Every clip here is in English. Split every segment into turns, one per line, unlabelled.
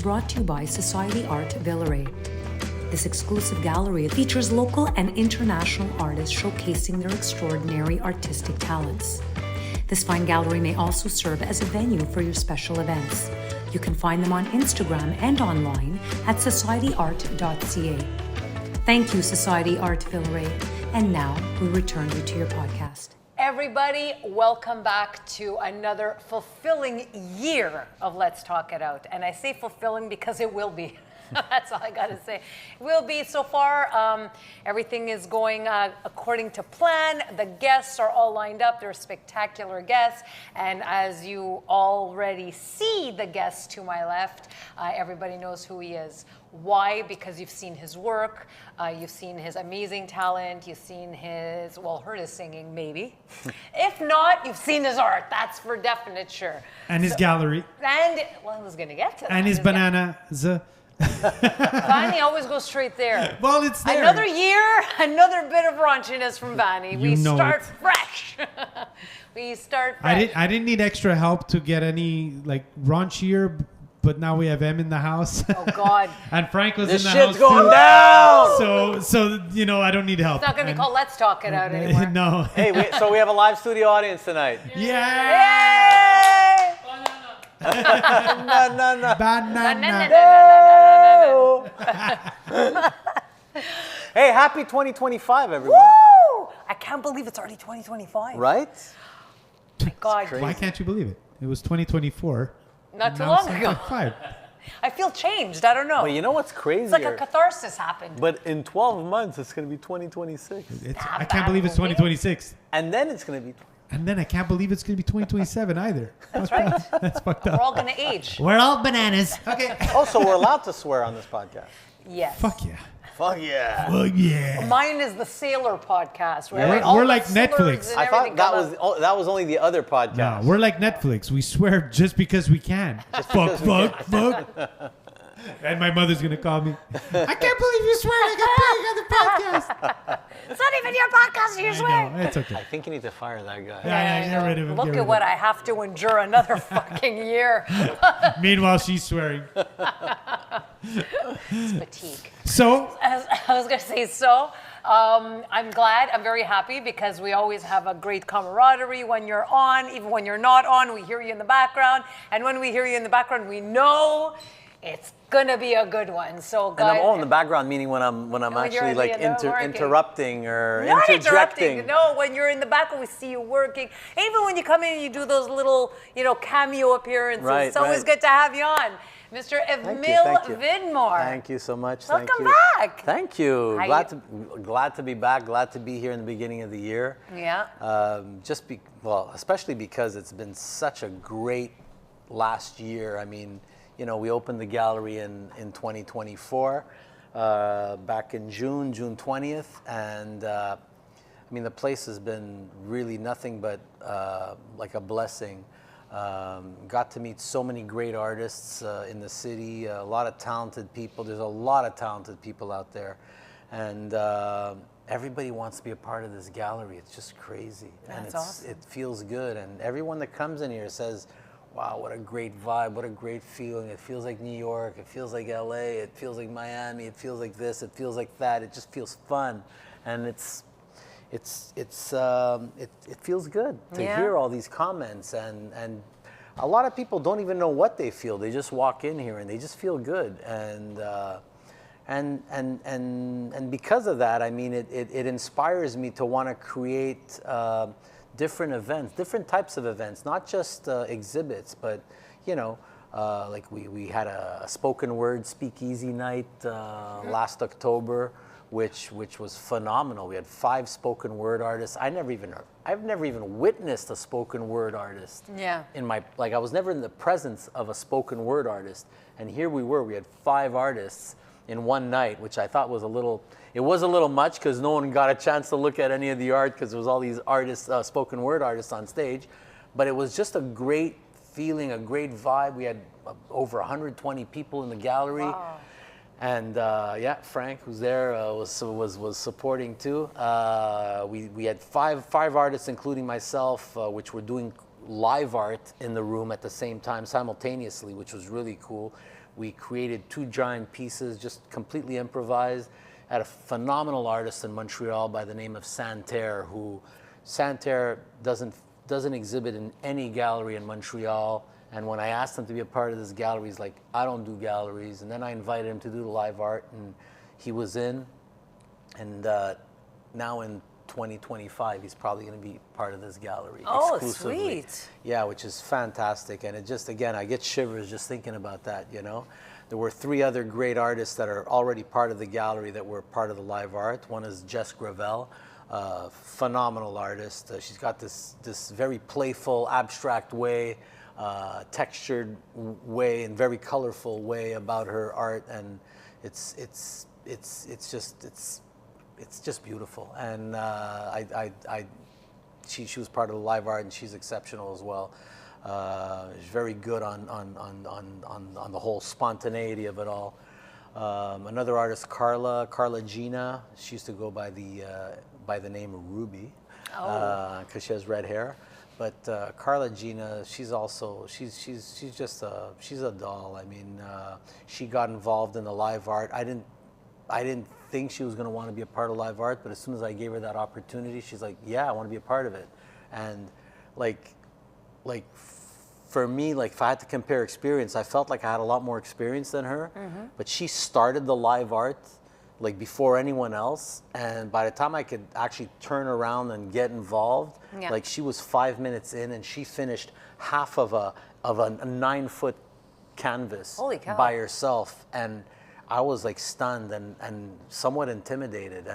brought to you by Society Art Villeray. This exclusive gallery features local and international artists showcasing their extraordinary artistic talents. This fine gallery may also serve as a venue for your special events. You can find them on Instagram and online at societyart.ca. Thank you, Society Art Villeray. And now we return you to your podcast.
Everybody, welcome back to another fulfilling year of Let's Talk It Out. And I say fulfilling because it will be. That's all I got to say. It will be so far. Everything is going according to plan. The guests are all lined up. They're spectacular guests. And as you already see the guest to my left, everybody knows who he is. Why? Because you've seen his work, you've seen his amazing talent, you've seen his, heard his singing maybe. If not, you've seen his art, that's for definite sure.
And his gallery.
And, I was going to get to that.
And his banana.
Vanny always goes straight there.
Well, it's there.
Another year, another bit of raunchiness from Vanny. We start fresh. We start fresh.
I didn't need extra help to get any raunchier. But now we have Em in the house.
Oh, God.
And Frank was
this
in the house,
shit's going down!
So I don't need help.
It's not going to be called Let's Talk It Out anymore.
No.
Hey, so we have a live studio audience tonight.
Yeah!
Yay!
Banana. Hey, happy 2025, everyone.
Woo! I can't believe it's already 2025.
Right?
My God.
crazy.
Why can't you believe it? It was 2024.
Not too
Now
long
it's
ago.
2025.
I feel changed. I don't know.
But you know what's crazy?
It's like a catharsis happened.
But in 12 months, it's going to be 2026.
I can't believe it's 2026.
And then it's going to be...
And then I can't believe it's going to be 2027 either.
That's right.
That's fucked
We're
up.
all going to age.
We're all bananas. Okay.
Also, we're allowed to swear on this podcast.
Yes.
Fuck yeah.
Fuck yeah.
Fuck yeah.
Mine is the Sailor podcast. Where
We're-
all
we're
the
like
slurs
Netflix.
and
I thought
everything
that
come
was
out.
that was only the other podcast.
No, we're like Netflix. We swear just because we can. Fuck. And my mother's going to call me. I can't believe you swear like a pig on the podcast.
It's not even your podcast. You
I
swear.
know. It's okay.
I think you need to fire that guy.
Yeah, get rid of him.
Look
get
at
rid
what
of
I have to endure another fucking year.
him. Meanwhile, she's swearing.
It's fatigue.
So,
I was going to say, I'm glad, I'm very happy because we always have a great camaraderie when you're on. Even when you're not on, we hear you in the background. And when we hear you in the background, we know it's going to be a good one. So, guys.
And I'm all in the background, meaning when I'm actually like interrupting or
Not
interjecting.
No, when you're in the background, we see you working. Even when you come in and you do those little, cameo appearances.
Right,
it's always
right.
good to have you on. Mr. Emile Vidmar.
Thank you so much.
Welcome back.
Thank you.
How
Glad to be back. Glad to be here in the beginning of the year.
Yeah.
Especially because it's been such a great last year. I mean, we opened the gallery in 2024, back in June 20th, and the place has been really nothing but like a blessing. Got to meet so many great artists in the city, a lot of talented people. There's a lot of talented people out there. And everybody wants to be a part of this gallery. It's just crazy.
That's awesome.
It feels good. And everyone that comes in here says, wow, what a great vibe, what a great feeling. It feels like New York, it feels like LA, it feels like Miami, it feels like this, it feels like that. It just feels fun. And it feels good to hear all these comments, and a lot of people don't even know what they feel. They just walk in here and they just feel good, and because of that, it inspires me to want to create different events, different types of events, not just exhibits, but like we had a spoken word speakeasy night last October. Which was phenomenal. We had 5 spoken word artists. I've never even witnessed a spoken word artist.
Yeah.
I was never in the presence of a spoken word artist. And here we were. We had 5 artists in one night, which I thought was a little much because no one got a chance to look at any of the art because there was all these artists, spoken word artists on stage. But it was just a great feeling, a great vibe. We had over 120 people in the gallery.
Wow.
And Frank, who's there, was supporting too. We had five artists, including myself, which were doing live art in the room at the same time, simultaneously, which was really cool. We created 2 giant pieces, just completely improvised. Had a phenomenal artist in Montreal by the name of Santerre, who Santerre doesn't exhibit in any gallery in Montreal. And when I asked him to be a part of this gallery, he's like, I don't do galleries. And then I invited him to do the live art, and he was in. And now in 2025, he's probably going to be part of this gallery exclusively.
Sweet.
Yeah, which is fantastic. And it just, again, I get shivers just thinking about that, you know. There were 3 other great artists that are already part of the gallery that were part of the live art. One is Jess Gravel, phenomenal artist. She's got this very playful, abstract way, textured way, and very colorful way about her art, and it's just beautiful. And she was part of the live art, and she's exceptional as well. She's very good on the whole spontaneity of it all. Another artist, Carla Gina. She used to go by the name of Ruby, because she has red hair. But Carla Gina, she's just a doll. I mean, she got involved in the live art. I didn't think she was going to want to be a part of live art, but as soon as I gave her that opportunity, she's like, yeah, I want to be a part of it. And like for me, like if I had to compare experience, I felt like I had a lot more experience than her, but she started the live art like before anyone else, and by the time I could actually turn around and get involved, like she was 5 minutes in and she finished half of a 9-foot canvas by herself, and I was like stunned and somewhat intimidated,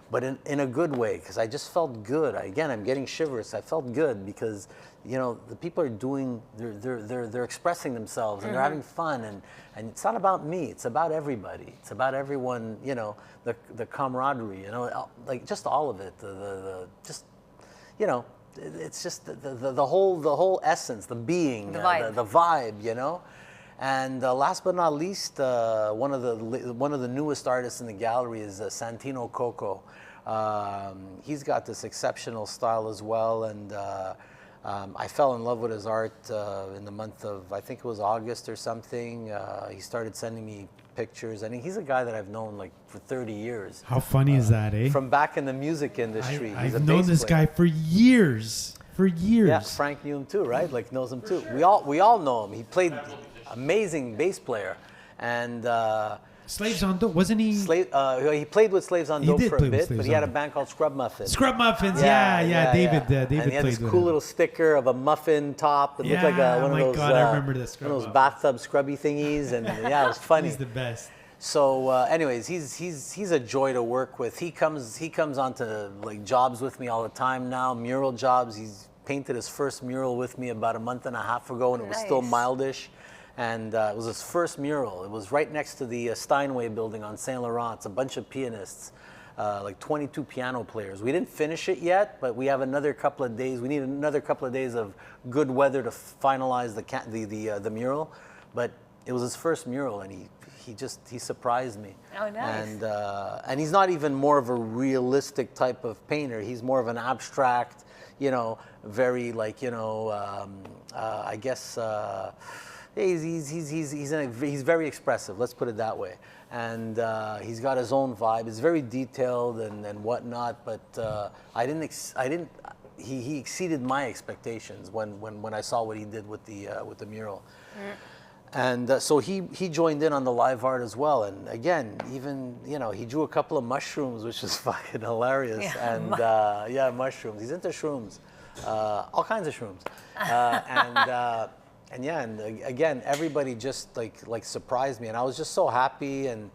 but in a good way, because I just felt good. Again, I'm getting shivers. I felt good because, you know, the people are doing, they're expressing themselves, and they're having fun, and it's not about me. It's about everybody. It's about everyone. You know, the camaraderie. You know, like just all of it. Just, you know, it's just the whole essence, the being, the vibe. You know. And last but not least, one of the newest artists in the gallery is Santino Coco. He's got this exceptional style as well, and I fell in love with his art in the month of, I think it was August or something. He started sending me pictures, and he's a guy that I've known like for 30 years.
How funny is that, eh?
From back in the music industry.
I've known this guy for years. For years.
Yeah, Frank knew him too, right? Like knows him too. We all know him. He played amazing bass player, and
Slaves on Dope, wasn't he?
He played with Slaves on Dope for a bit, but he had a band called Scrub Muffins.
Scrub Muffins, yeah. David
and he had this cool little sticker of a muffin top that looked like one of those.
I remember this.
One of those bathtub scrubby thingies, and yeah, it was funny.
He's the best.
So, anyways, he's a joy to work with. He comes onto like jobs with me all the time now, mural jobs. He's painted his first mural with me about a month and a half ago, and it was still mildish. And it was his first mural. It was right next to the Steinway building on Saint Laurent. It's a bunch of pianists, like 22 piano players. We didn't finish it yet, but we have another couple of days. We need another couple of days of good weather to finalize the mural. But it was his first mural, and he surprised me.
Oh, nice.
And he's not even more of a realistic type of painter. He's more of an abstract, you know, very like, you know, I guess. He's very expressive, let's put it that way, and he's got his own vibe. It's very detailed and whatnot, but he exceeded my expectations when I saw what he did with the mural. And so he joined in on the live art as well, and again, even, you know, he drew a couple of mushrooms, which is fucking hilarious. And mushrooms. He's into shrooms, all kinds of shrooms, and yeah, and again, everybody just like surprised me, and I was just so happy, and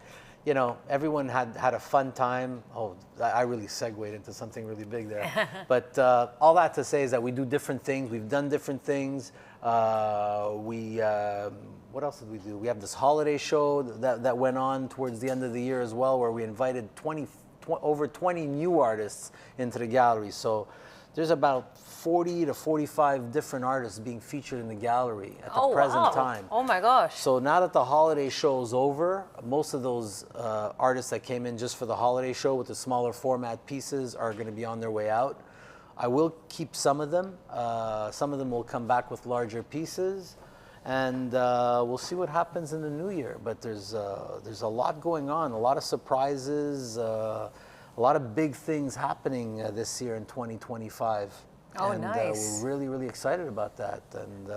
you know, everyone had a fun time. Oh, I really segued into something really big there. But all that to say is that we do different things. We've done different things. What else did we do? We have this holiday show that went on towards the end of the year as well, where we invited over 20 new artists into the gallery. So there's about 40 to 45 different artists being featured in the gallery at the present time.
Oh my gosh.
So now that the holiday show is over, most of those artists that came in just for the holiday show with the smaller format pieces are going to be on their way out. I will keep some of them. Some of them will come back with larger pieces. and we'll see what happens in the new year. But there's a lot going on, a lot of surprises, a lot of big things happening this year in 2025.
Oh,
and
nice.
we're really, really excited about that. And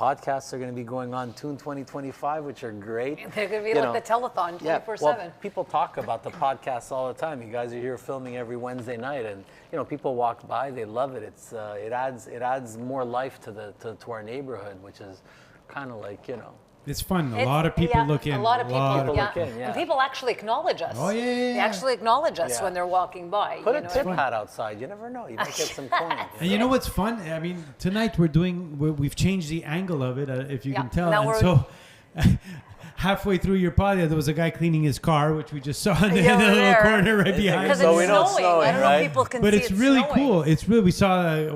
podcasts are going to be going on too in 2025, which are great.
They're going to be like the telethon 24/7.
Well, people talk about the podcasts all the time. You guys are here filming every Wednesday night, and people walk by, they love it. It adds more life to our neighborhood, which is kind of like
It's fun. A lot of people look in.
A lot of people
look in, yeah.
And people actually acknowledge us.
Oh, yeah.
They actually acknowledge us
Yeah.
when they're walking by.
Put a
know?
tip hat outside. You never know. You might get some coins.
And you know what's fun? I mean, tonight we've changed the angle of it, if you
Yeah.
can tell.
Now
And so halfway through your podcast, there was a guy cleaning his car, which we just saw in the
Yeah, over
little
there.
corner right behind
Because
us.
So we
it's
know it's
snowing.
snowing,
I don't know
right?
if people can
But
see
it's really
snowing.
cool. It's really, we saw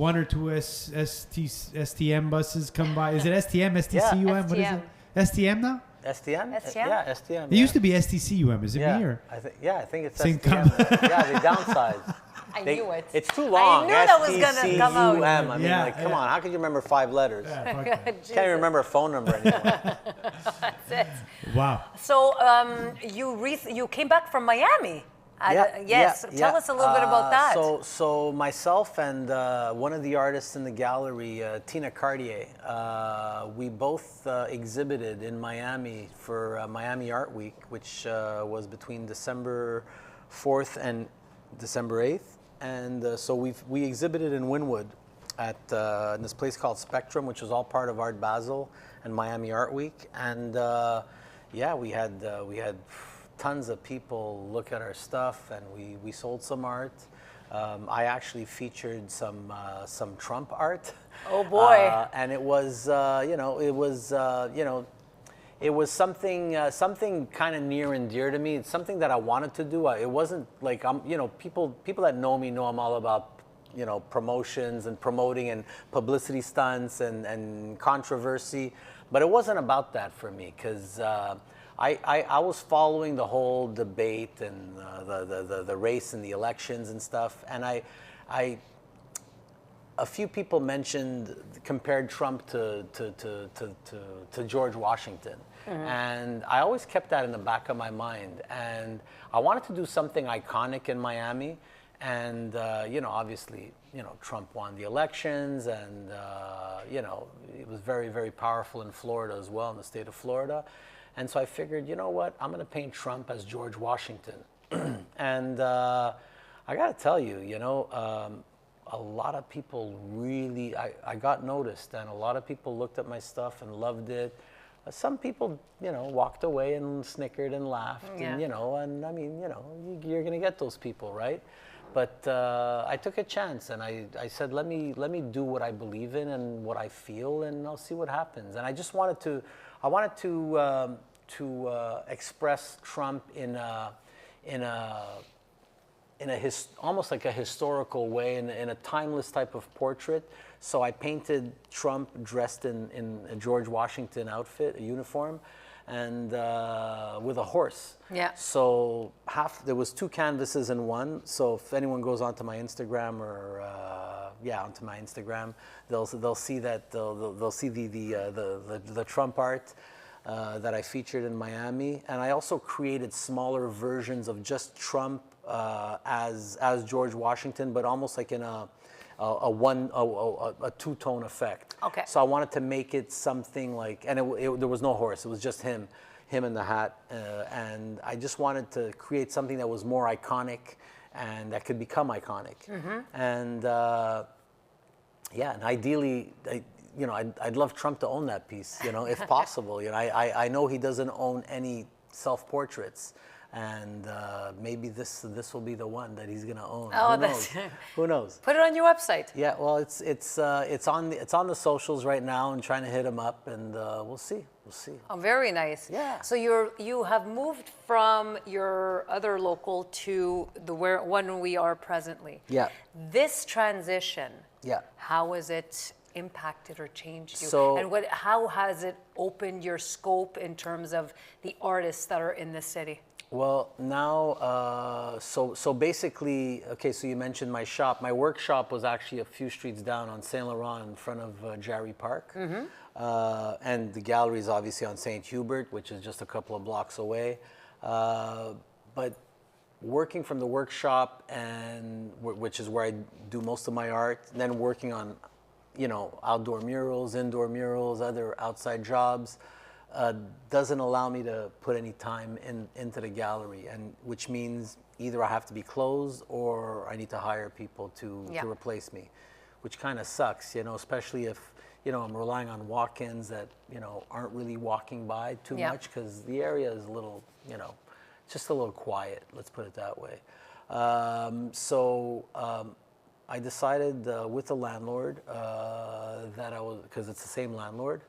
one or two STM buses come by. Is it STM, STCUM? What is it? STM now?
STM?
STM?
Yeah, STM.
It used to be STCUM. Is it me or?
I think it's
Same
STM. Yeah, they downsized.
I knew it.
It's too long.
I knew that was gonna come out.
STCUM. I mean,
Yeah,
come
yeah.
on. How could you remember 5 letters?
Yeah, fuck that.
Jesus.
Can't even remember a phone number anymore.
That's it.
Wow.
So you came back from Miami. Yes. Tell us a little bit about that.
So myself and one of the artists in the gallery, Tina Cartier, we both exhibited in Miami for Miami Art Week, which was between December 4th and December 8th. And so we exhibited in Wynwood at in this place called Spectrum, which was all part of Art Basel and Miami Art Week. And we had tons of people look at our stuff, and we sold some art. I actually featured some Trump art.
Oh boy!
And it was it was something kind of near and dear to me. It's something that I wanted to do. It wasn't like people that know me know I'm all about promotions and promoting and publicity stunts and controversy, but it wasn't about that for me, because I was following the whole debate and the race and the elections and stuff, and a few people compared Trump to George Washington. Mm-hmm. And I always kept that in the back of my mind. And I wanted to do something iconic in Miami. And, obviously, Trump won the elections, and, it was very, very powerful in Florida as well, in the state of Florida. And so I figured, you know what, I'm going to paint Trump as George Washington. And I got to tell you, a lot of people really, I got noticed, and a lot of people looked at my stuff and loved it. Some people, walked away and snickered and laughed,
Yeah.
and I mean, you're going to get those people, right? But I took a chance, and I said, let me do what I believe in and what I feel, and I'll see what happens. And I just wanted to express Trump in almost like a historical way, in a timeless type of portrait. So I painted Trump dressed in a George Washington outfit, a uniform, and with a horse.
Yeah.
So there was 2 canvases in one. So if anyone goes onto my Instagram onto my Instagram, they'll see that they'll see the Trump art that I featured in Miami, and I also created smaller versions of just Trump as George Washington, but almost like in a 2-tone effect.
Okay.
So I wanted to make it something like, and there was no horse; it was just him in the hat, and I just wanted to create something that was more iconic and that could become iconic. Mm-hmm. And and ideally, I'd love Trump to own that piece, if possible. I know he doesn't own any self-portraits, and maybe this will be the one that he's gonna own.
Oh,
Who knows? Who knows?
Put it on your website.
Yeah, well, it's on the socials right now, and trying to hit him up, and we'll see.
Oh, very nice.
Yeah.
So you have moved from your other local to the one we are presently.
Yeah.
This transition.
Yeah.
How has it impacted or changed you?
So-
And how has it opened your scope in terms of the artists that are in the city?
Well, now, so basically, okay, so you mentioned my shop. My workshop was actually a few streets down on Saint Laurent in front of Jarry Park. And the gallery is obviously on St. Hubert, which is just a couple of blocks away. But working from the workshop, and which is where I do most of my art, and then working on, you know, outdoor murals, indoor murals, other outside jobs, doesn't allow me to put any time into the gallery, and which means either I have to be closed or I need to hire people to replace me, which kind of sucks, you know, especially if, you know, I'm relying on walk-ins that, you know, aren't really walking by too much, because the area is a little, you know, just a little quiet, let's put it that way. I decided with the landlord that I was, because it's the same landlord.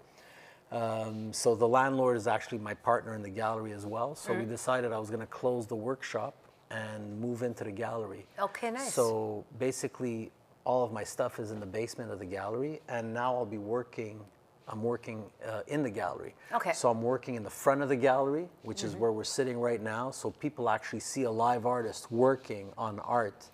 So the landlord is actually my partner in the gallery as well. So we decided I was going to close the workshop and move into the gallery.
Okay, nice.
So basically, all of my stuff is in the basement of the gallery, and now I'll be working. I'm working in the gallery.
Okay.
So I'm working in the front of the gallery, which is where we're sitting right now. So people actually see a live artist working on art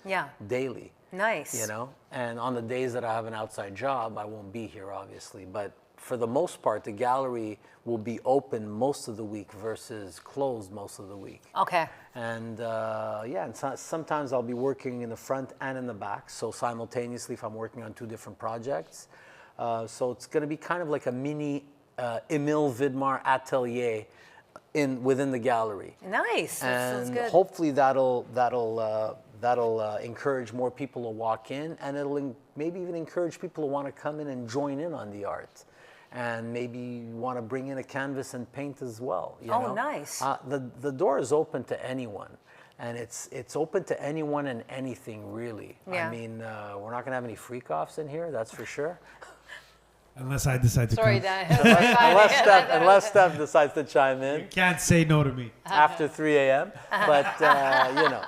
daily.
Nice.
You know, and on the days that I have an outside job, I won't be here, obviously. But for the most part, the gallery will be open most of the week versus closed most of the week.
Okay.
And and sometimes I'll be working in the front and in the back. So simultaneously, if I'm working on two different projects. So it's going to be kind of like a mini Emile Vidmar atelier within the gallery.
Nice. That sounds good.
Hopefully that'll encourage more people to walk in, and it'll maybe even encourage people to want to come in and join in on the art, and maybe want to bring in a canvas and paint as well. You know?
Nice.
The door is open to anyone. And it's open to anyone and anything, really.
Yeah.
I mean, we're not going to have any freak-offs in here, that's for sure.
Unless I decide to
Sorry,
come.
Dan.
unless Steph decides to chime in
You can't say no to me.
after 3 a.m. But, you know.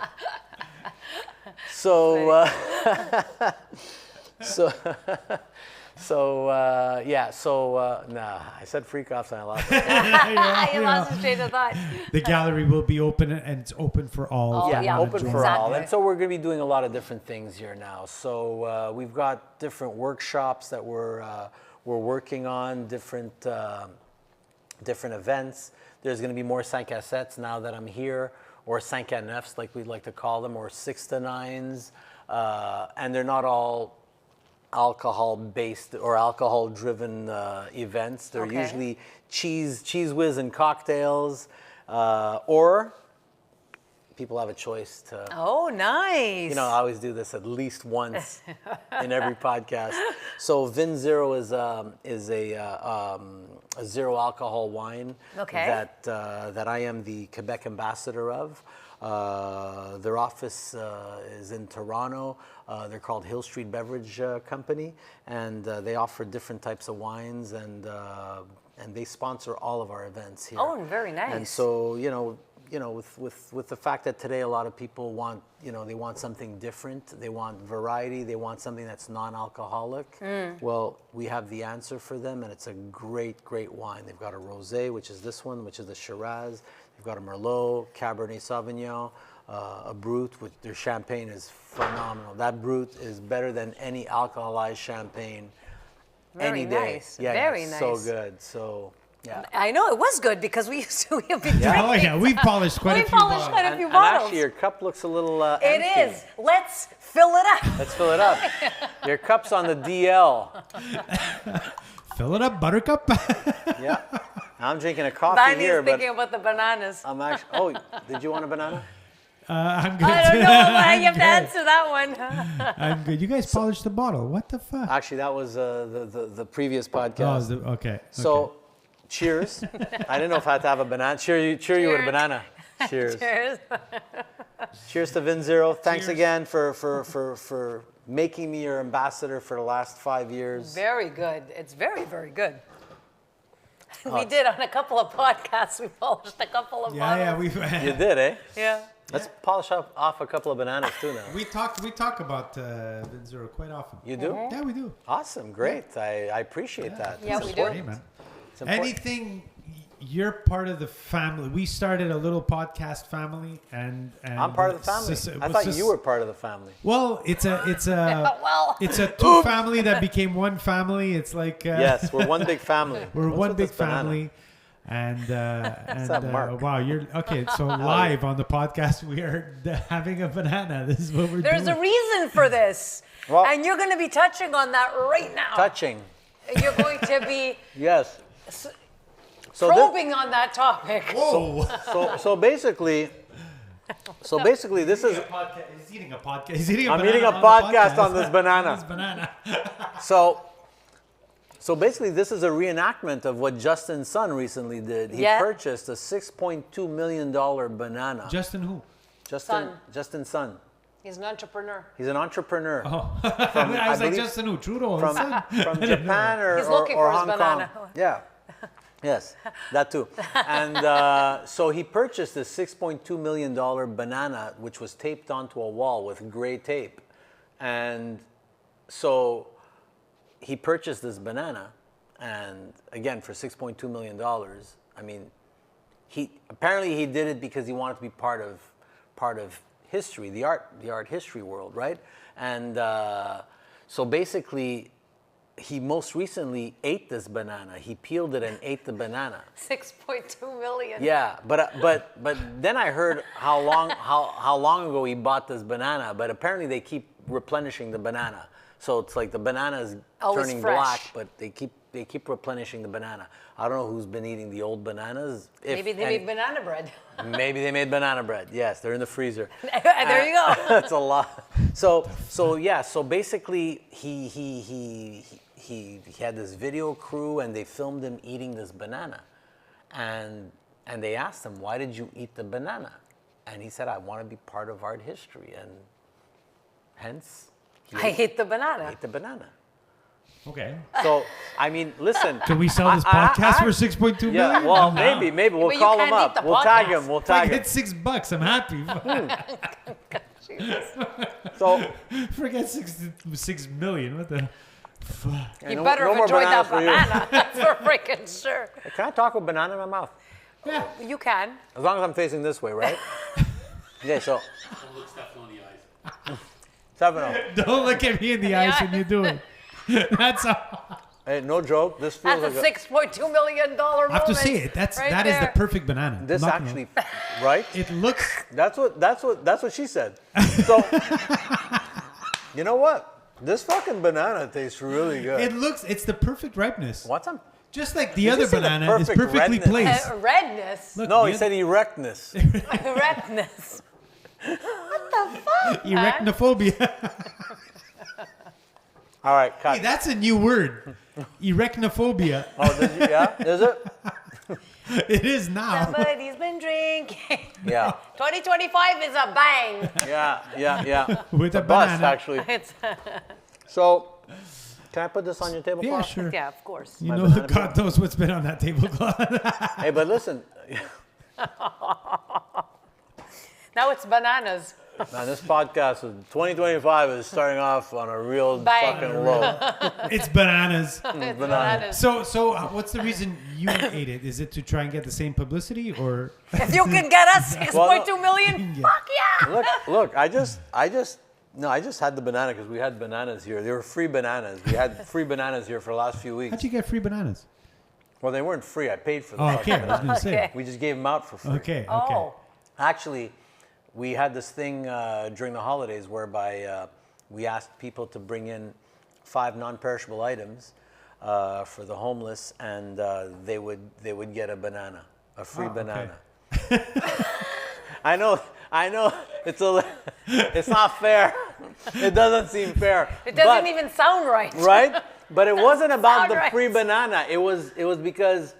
So, I said freak-offs and I lost it.
You lost his train of thought.
The gallery will be open, and it's open for all. if they wanna
Open
join.
for all.
Exactly.
And so we're going to be doing a lot of different things here now. So we've got different workshops that we're working on, different events. There's going to be more 5 à 7 now that I'm here, or 5 à 9, like we'd like to call them, or 6 to 9s. And they're not all alcohol-based or alcohol-driven events. They're usually cheese whiz and cocktails, or people have a choice to.
Oh, nice.
You know, I always do this at least once in every podcast. So Vin Zero is a zero alcohol wine that I am the Quebec ambassador of. Their office is in Toronto. They're called Hill Street Beverage Company, and they offer different types of wines, and they sponsor all of our events here.
Oh, very nice.
And so, you know, with the fact that today a lot of people want, they want something different. They want variety. They want something that's non-alcoholic. Well, we have the answer for them, and it's a great, great wine. They've got a rosé, which is this one, which is the Shiraz. They've got a Merlot, Cabernet Sauvignon, a Brut, which their champagne is phenomenal. That Brut is better than any alcoholized champagne any day.
Nice.
Yeah,
Very
it's
nice.
so good. So, yeah.
I know it was good because we used to have been
Oh yeah, we've polished quite a few bottles.
quite a few
And
bottles.
actually, your cup looks a little
It
empty.
is. Let's fill it up.
Let's fill it up. Your cup's on the DL.
Fill it up, buttercup.
Yeah. I'm drinking a coffee
Danny's
here, but
thinking about the bananas.
I'm actually. Oh, did you want a banana?
I'm good.
I don't know. You have to answer that one.
I'm good. You guys polished the bottle. What the fuck?
Actually, that was the previous
Oh,
podcast.
okay.
So, cheers. I didn't know if I had to have a banana. Cheer you with a banana. Cheers.
Cheers.
Cheers to Vin Zero. Thanks
Cheers.
again for making me your ambassador for the last 5 years.
Very good. It's very, very good. We did on a couple of podcasts. We polished a couple of bottles.
You did, eh?
Yeah.
Let's polish off a couple of bananas too now.
we talk about Vin Zero quite often.
You do?
Yeah, we do.
Awesome, great. I appreciate that.
Yeah,
It's
we do.
important.
Hey, man.
It's important.
Anything you're part of the family. We started a little podcast family, and
I'm part of the family. I thought you were part of the family.
Well, it's a
Well,
it's a two family that became one family. It's like
Yes, we're one big family.
we're
What's
one
with
big
this banana?
family. And
that mark?
wow, you're okay. So live on the podcast, we are having a banana. This is what we're
there's
doing.
a reason for this.
Well-
and you're going to be touching on that right now.
Touching.
You're going to be
Yes. So this,
probing on that topic.
Whoa!
so basically this is
He's eating a podcast. He's eating a
I'm
banana
eating a
on the
podcast on this banana.
This banana.
So basically this is a reenactment of what Justin's son recently did. He
Yeah.
purchased a $6.2 million banana.
Justin who?
Justin's son.
He's an entrepreneur.
He's an entrepreneur.
Oh,
From,
I was like
believe-
Justin who? Trudeau.
from,
son?
from Japan or,
He's looking
or
for his
Hong
banana.
Kong. Yeah. Yes, that too. And so he purchased this $6.2 million banana, which was taped onto a wall with gray tape. And so he purchased this banana, and again, for $6.2 million. I mean, apparently he did it because he wanted to be part of history, the art history world, right? And so basically, he most recently ate this banana. He peeled it and ate the banana.
6.2 million.
Yeah, but then I heard how long ago he bought this banana. But apparently they keep replenishing the banana. So it's like the banana is
Always
turning
fresh.
black, but they keep replenishing the banana. I don't know who's been eating the old bananas.
Maybe they made banana bread.
Maybe they made banana bread. Yes, they're in the freezer.
There you go.
That's a lot. So yeah. So basically, he had this video crew, and they filmed him eating this banana, and they asked him, "Why did you eat the banana?" And he said, "I want to be part of art history," and hence
I ate the banana.
ate the banana.
Okay.
So I mean, listen.
Can we sell this podcast for 6.2 million?
Yeah. Well,
No.
maybe we'll
But you
call him
can't eat
up.
the
We'll tag
podcast.
him. We'll
If I
tag him.
get $6, I'm happy.
So
Forget 6 million. What the? Fuck.
You
no-
better
no
have
more
enjoyed that
bananas for you.
banana. That's for freaking sure.
can I talk with banana in my mouth?
Yeah.
You can.
As long as I'm facing this way, right? Okay, so.
Look Stefan in the eyes.
7-0.
Don't look at me in the eyes when you do it. That's all.
Hey, no joke. This feels
That's
like
a $6.2 million moment.
I have to say it. That is the perfect banana.
this
Not gonna-
actually, right?
It looks.
That's what she said. So, you know what? This fucking banana tastes really good.
It looks. It's the perfect ripeness.
Want some?
Just like the
Did you
other
say the
banana is
perfect
perfectly
redness?
placed.
Redness.
Look,
No,
the
he said erectness.
Redness. What the fuck?
Erecnophobia.
All right, cut.
Hey, that's a new word. Erecnophobia.
Oh, did you, yeah? Is it?
It is now.
Somebody's been drinking.
Yeah.
2025 is a bang.
Yeah.
With a
Bust,
banana.
actually.
It's,
So, can I put this on your tablecloth?
Yeah, sure.
yeah, of course.
You
My
know,
banana
God knows what's been on that tablecloth.
Hey, but listen.
Now it's bananas.
Man, this podcast of 2025 is starting off on a real
Bang.
fucking low.
It's bananas.
It's bananas.
So what's the reason you ate it? Is it to try and get the same publicity, or
If you can get us 6.2 million,
Yeah.
fuck yeah.
Look, I just had the banana because we had bananas here. They were free bananas. We had free bananas here for the last few weeks.
how'd you get free bananas?
Well, they weren't free. I paid for them.
Oh, okay, I was gonna say.
Okay.
We just gave them out for free.
Okay.
Oh,
Actually, we had this thing during the holidays whereby we asked people to bring in 5 non-perishable items for the homeless, and they would get a banana, a free banana. I know. It's not fair. It doesn't seem fair.
it doesn't
but-
even sound right.
right? But it wasn't about
sound
the
right.
free banana. It was because,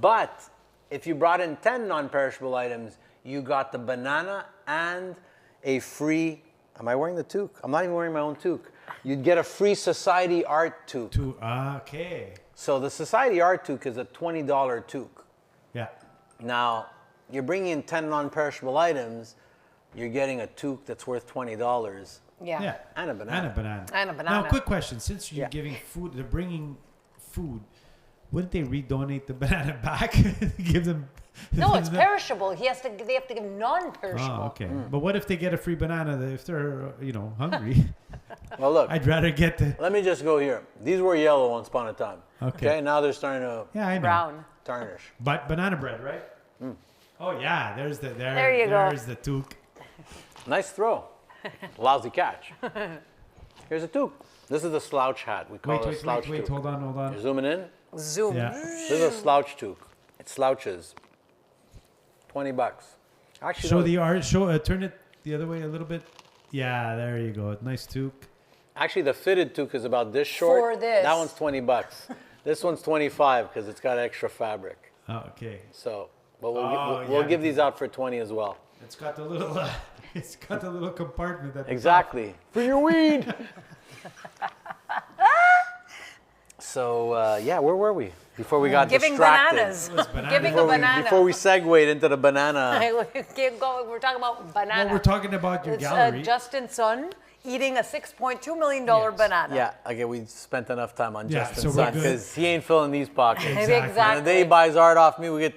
but if you brought in 10 non-perishable items, you got the banana and a free. Am I wearing the toque? I'm not even wearing my own toque. You'd get a free Society Art toque.
Okay.
So the Society Art toque is a $20 toque.
Yeah.
Now you're bringing in 10 non-perishable items. You're getting a toque that's worth $20.
Yeah.
Yeah.
And a banana.
And a banana.
And a banana.
Now, quick question: since you're
Yeah.
giving food, they're bringing food. wouldn't they redonate the banana back? Give them.
No, it's perishable. They have to give non-perishable.
Oh, okay. But what if they get a free banana if they're, hungry?
Well, look.
I'd rather get the.
Let me just go here. These were yellow once upon a time.
Okay.
Now they're starting to
Yeah, I know.
Brown.
Tarnish. But banana bread, right? Oh yeah, there's the
There you go.
There's the toque.
Nice throw. Lousy catch. Here's a toque. This is the slouch hat. We call it a slouch
Wait.
toque.
Hold on.
You're zooming in.
Zoom.
Yeah.
This is a slouch toque. It slouches. $20. Actually,
Show
no,
the art. Turn it the other way a little bit. Yeah, there you go. Nice toque.
actually the fitted toque is about this short.
For this.
That one's $20. This one's $25 because it's got extra fabric.
Oh, okay.
So, but we'll,
Oh,
we'll
yeah,
give these out for 20 as well.
It's got the little. It's got the little compartment. At the
Exactly. For your weed. So, yeah, where were we? Before we got
Giving
distracted.
bananas.
banana.
Giving a
Before we,
banana.
before we segued into the banana.
Keep going. We're talking about banana.
Well, we're talking about your
It's
gallery.
Justin's son eating a $6.2 million
Yes.
banana.
Yeah, okay, we spent enough time on
Yeah,
Justin's
so we're
son
good.
because he ain't filling these pockets.
Exactly.
And the day he buys art off me, we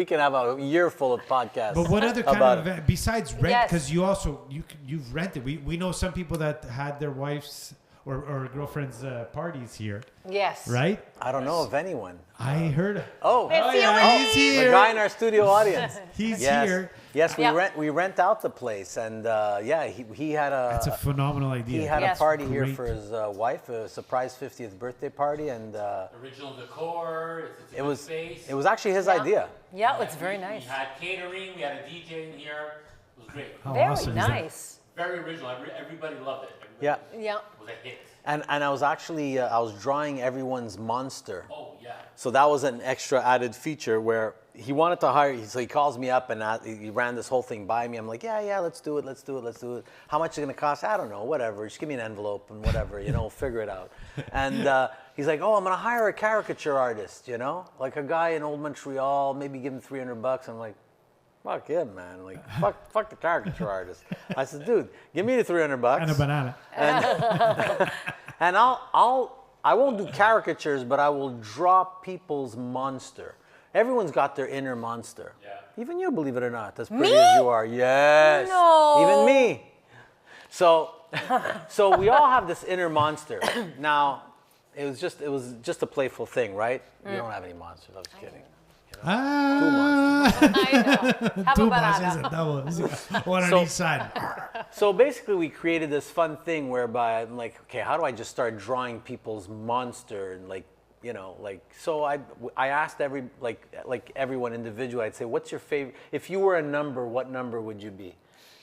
can have a year full of podcasts.
But what other kind
about
of
it.
event besides rent?
Yes.
Because you've rented. We know some people that had their wives or girlfriends' parties here,
Yes.
right?
I don't know of anyone.
I heard.
Oh,
It's you
he's
the
here.
guy in our studio audience.
He's
yes.
here.
Yes,
Yeah.
we rent out the place, and yeah, he had
That's a phenomenal idea.
he had
Yes.
a party here
Great.
for his wife, a surprise 50th birthday party, and
Original decor. It's a
it
good
was
space.
it was actually his
Yeah.
idea.
Yeah, it's very nice.
We had catering. We had a DJ in here. It was great.
How
Very
awesome is that?
nice.
Very original. Everybody loved it.
Yeah.
Yeah.
It was a hit.
And I was actually I was drawing everyone's monster.
Oh yeah.
So that was an extra added feature where he wanted to hire. So he calls me up and he ran this whole thing by me. I'm like, yeah, let's do it. How much is it gonna cost? I don't know, whatever. Just give me an envelope and whatever, we'll figure it out. And he's like, oh, I'm gonna hire a caricature artist, like a guy in Old Montreal. Maybe give him $300. I'm like, fuck him, man. Like, fuck the caricature artist. I said, dude, give me the $300
And a banana.
and I won't do caricatures, but I will draw people's monster. Everyone's got their inner monster.
Yeah.
Even you, believe it or not, as pretty as you are. Yes.
No.
Even me. So we all have this inner monster. Now, it was just a playful thing, right? You don't have any monsters. I was kidding.
Ah,
I know. Have a
two
banana.
monsters, one
So-
on each side.
So basically, we created this fun thing whereby I'm like, okay, how do I just start drawing people's monster and so I asked everyone individually. I'd say, what's your favorite? If you were a number, what number would you be?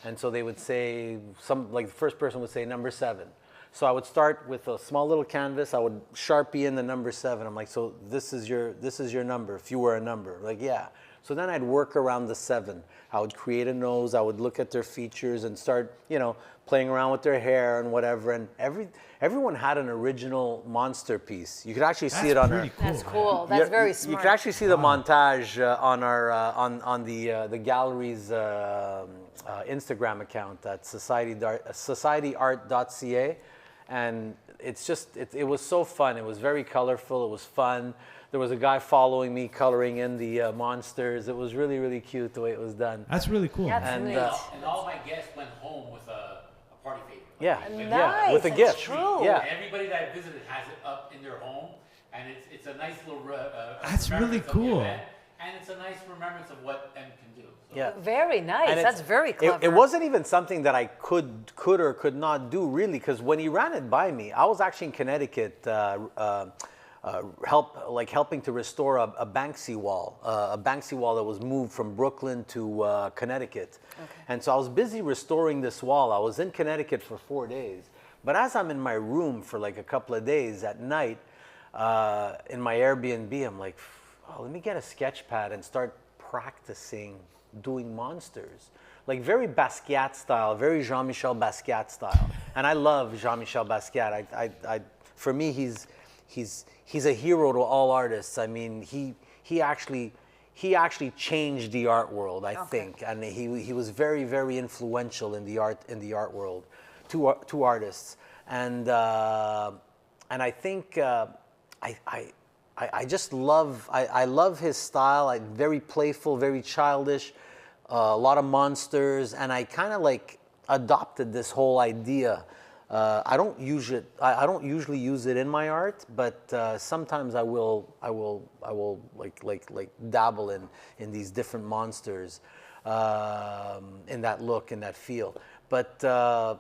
And so they would say the first person would say number 7. So I would start with a small little canvas. I would Sharpie in the number 7. I'm like, so this is your number. If you were a number, like yeah. So then I'd work around the 7. I would create a nose. I would look at their features and start, playing around with their hair and whatever. And everyone had an original monster piece. You could actually see it on our.
pretty cool.
That's cool. That's very
You
smart.
can actually see the montage on our on the gallery's Instagram account at societyart.ca, and it was so fun. It was very colorful. It was fun. There was a guy following me coloring in the monsters. It was really, really cute the way it was done.
That's really cool.
That's
And,
neat.
And all my guests went home with a party favor.
Yeah,
Nice,
yeah, with a
it's
gift.
true.
Yeah.
And everybody that I visited has it up in their home, and it's a nice little.
That's really
remembrance of the
cool.
event, and it's a nice remembrance of what M can do. So.
Yeah.
Very nice.
And
That's very clever.
It wasn't even something that I could or could not do really, because when he ran it by me, I was actually in Connecticut, helping to restore a Banksy wall that was moved from Brooklyn to Connecticut. Okay. And so I was busy restoring this wall. I was in Connecticut for 4 days, but as I'm in my room for like a couple of days at night, in my Airbnb, I'm like, oh, let me get a sketch pad and start practicing doing monsters, like very Basquiat style, very Jean-Michel Basquiat style. And I love Jean-Michel Basquiat. For me, he's a hero to all artists. I mean, he actually changed the art world, I think, and he was very, very influential in the art world to artists. And I think I just love, I love his style. Very playful, very childish, a lot of monsters, and I kind of like adopted this whole idea. I don't use it. I don't usually use it in my art, but sometimes I will like dabble in these different monsters, in that look, in that feel. But I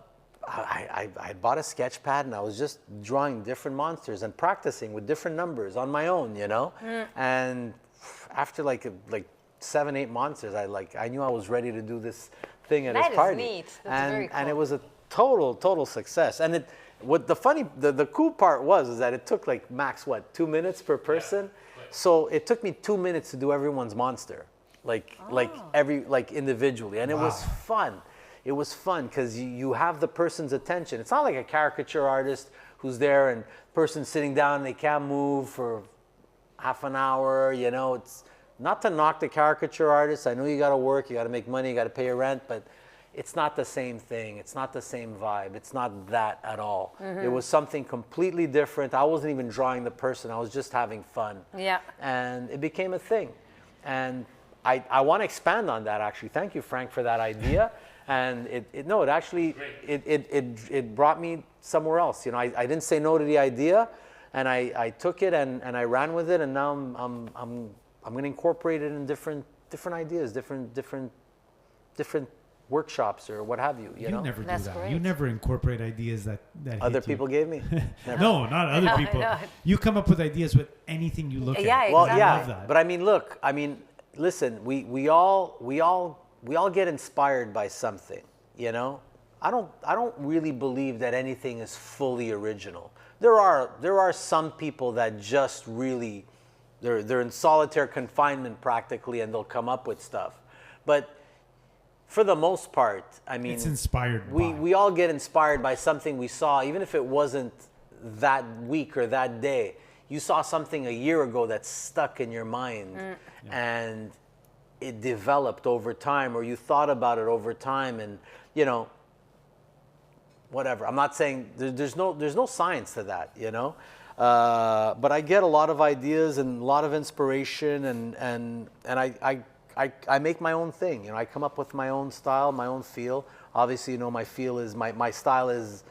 bought a sketch pad and I was just drawing different monsters and practicing with different numbers on my own, you know. And after like 7-8 monsters, I knew I was ready to do this thing at his party.
That is neat. That's very cool.
And it was a total success. And the cool part is that it took like max 2 minutes per person. Yeah. So it took me 2 minutes to do everyone's monster, like individually, and it was fun. It was fun because you have the person's attention. It's not like a caricature artist who's there and person sitting down and they can't move for half an hour. You know, it's not to knock the caricature artist. I know you got to work, you got to make money, you got to pay your rent, but it's not the same thing. It's not the same vibe. It's not that at all. It was something completely different. I wasn't even drawing the person. I was just having fun. Yeah. And it became a thing. And I want to expand on that, actually. Thank you, Frank, for that idea. And it brought me somewhere else. You know, I didn't say no to the idea, and I took it and I ran with it, and now I'm going to incorporate it in different ideas, different workshops or what have you. You know?
Never do
That's
that.
great.
You never incorporate ideas that
Other
hit
people
you.
gave me.
No, not other people.
No.
You come up with ideas with anything you look at.
Yeah,
Well,
exactly.
I love
yeah,
that.
but I mean, listen, we all get inspired by something, you know? I don't really believe that anything is fully original. There are some people that just really they're in solitary confinement practically, and they'll come up with stuff. But for the most part, I mean,
it's inspired.
We all get inspired by something we saw, even if it wasn't that week or that day. You saw something a year ago that stuck in your mind, and it developed over time, or you thought about it over time, and you know, whatever. I'm not saying there's no science to that, you know, but I get a lot of ideas and a lot of inspiration, and I make my own thing. You know, I come up with my own style, my own feel. Obviously, you know, my feel is my style is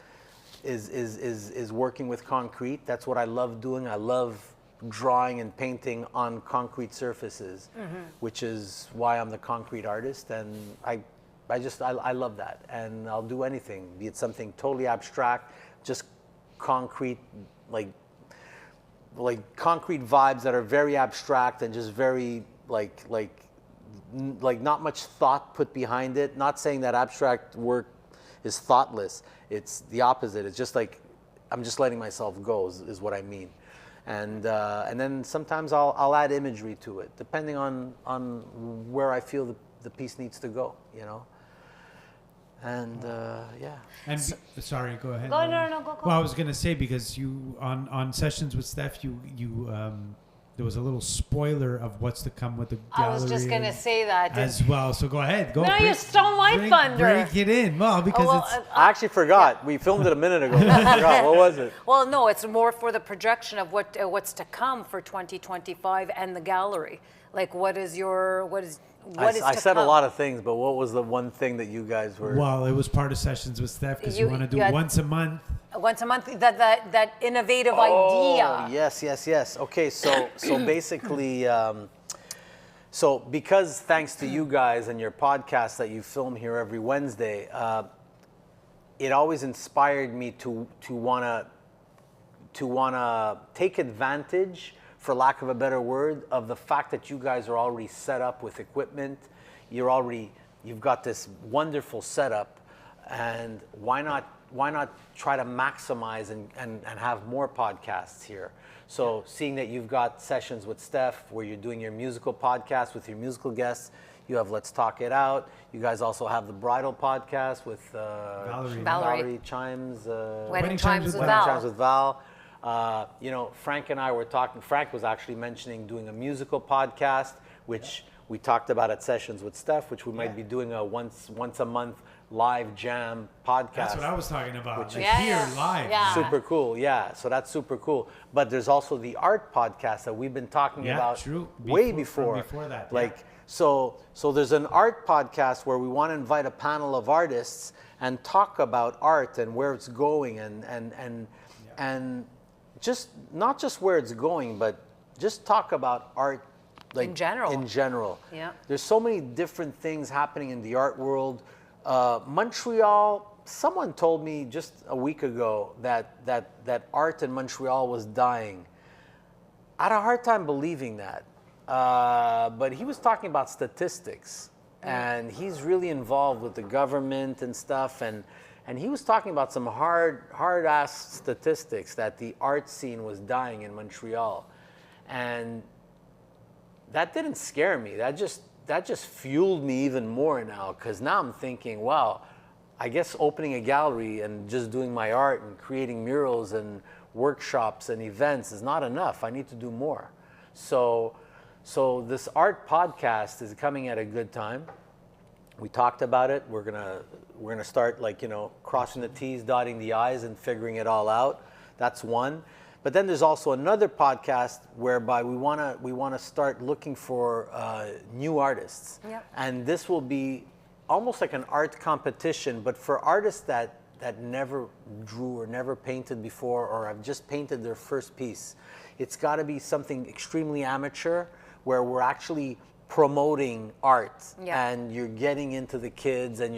working with concrete. That's what I love doing. I love drawing and painting on concrete surfaces, which is why I'm the concrete artist. And I love that. And I'll do anything, be it something totally abstract, just concrete, like concrete vibes that are very abstract and just very like not much thought put behind it. Not saying that abstract work is thoughtless. It's the opposite. It's just like I'm just letting myself go is what I mean. And then sometimes I'll add imagery to it, depending on where I feel the piece needs to go, you know. And yeah.
And sorry, go ahead.
Go.
Well, I was gonna say, because you on sessions with Steph, you there was a little spoiler of what's to come with the gallery.
I was just going to say that.
as well. So go ahead. Go.
No, you stole my thunder.
Break it in. Well, because it's
I actually forgot. We filmed it a minute ago. I forgot. What was it?
Well, no, it's more for the projection of what's to come for 2025 and the gallery. Like, what is
I said a lot of things, but what was the one thing that you guys were?
Well, it was part of sessions with Steph, because you want to do once a month.
Once a month, that innovative idea.
Yes. Okay, so basically, so because thanks to you guys and your podcast that you film here every Wednesday, it always inspired me to wanna take advantage, for lack of a better word, of the fact that you guys are already set up with equipment. You've got this wonderful setup, and why not try to maximize and have more podcasts here? So seeing that you've got sessions with Steph where you're doing your musical podcast with your musical guests, you have Let's Talk It Out. You guys also have the bridal podcast with Valerie Chimes.
Wedding Chimes with
Val. You know, Frank and I were talking. Frank was actually mentioning doing a musical podcast, which we talked about at sessions with Steph, which we might be doing a once a month live jam podcast.
That's what I was talking about.
Which
Like
is-
here,
Yeah, yeah.
live.
Yeah.
Super cool, yeah. So that's super cool. But there's also the art podcast that we've been talking
Yeah,
about
true.
way
Before-
before.
from before that,
Like
yeah.
so there's an art podcast where we want to invite a panel of artists and talk about art and where it's going and just not just where it's going, but just talk about art like
In general.
In general.
Yeah.
There's so many different things happening in the art world. Montreal, someone told me just a week ago that art in Montreal was dying. I had a hard time believing that. But he was talking about statistics, and he's really involved with the government and stuff, and he was talking about some hard-ass statistics that the art scene was dying in Montreal. And that didn't scare me. That just fueled me even more now, because now I'm thinking, wow, I guess opening a gallery and just doing my art and creating murals and workshops and events is not enough. I need to do more. So this art podcast is coming at a good time. We talked about it. We're gonna start, like, crossing the T's, dotting the I's, and figuring it all out. That's one. But then there's also another podcast whereby we wanna start looking for new artists.
Yep.
And this will be almost like an art competition, but for artists that never drew or never painted before, or have just painted their first piece. It's got to be something extremely amateur, where we're actually promoting art,
Yeah.
and you're getting into the kids, and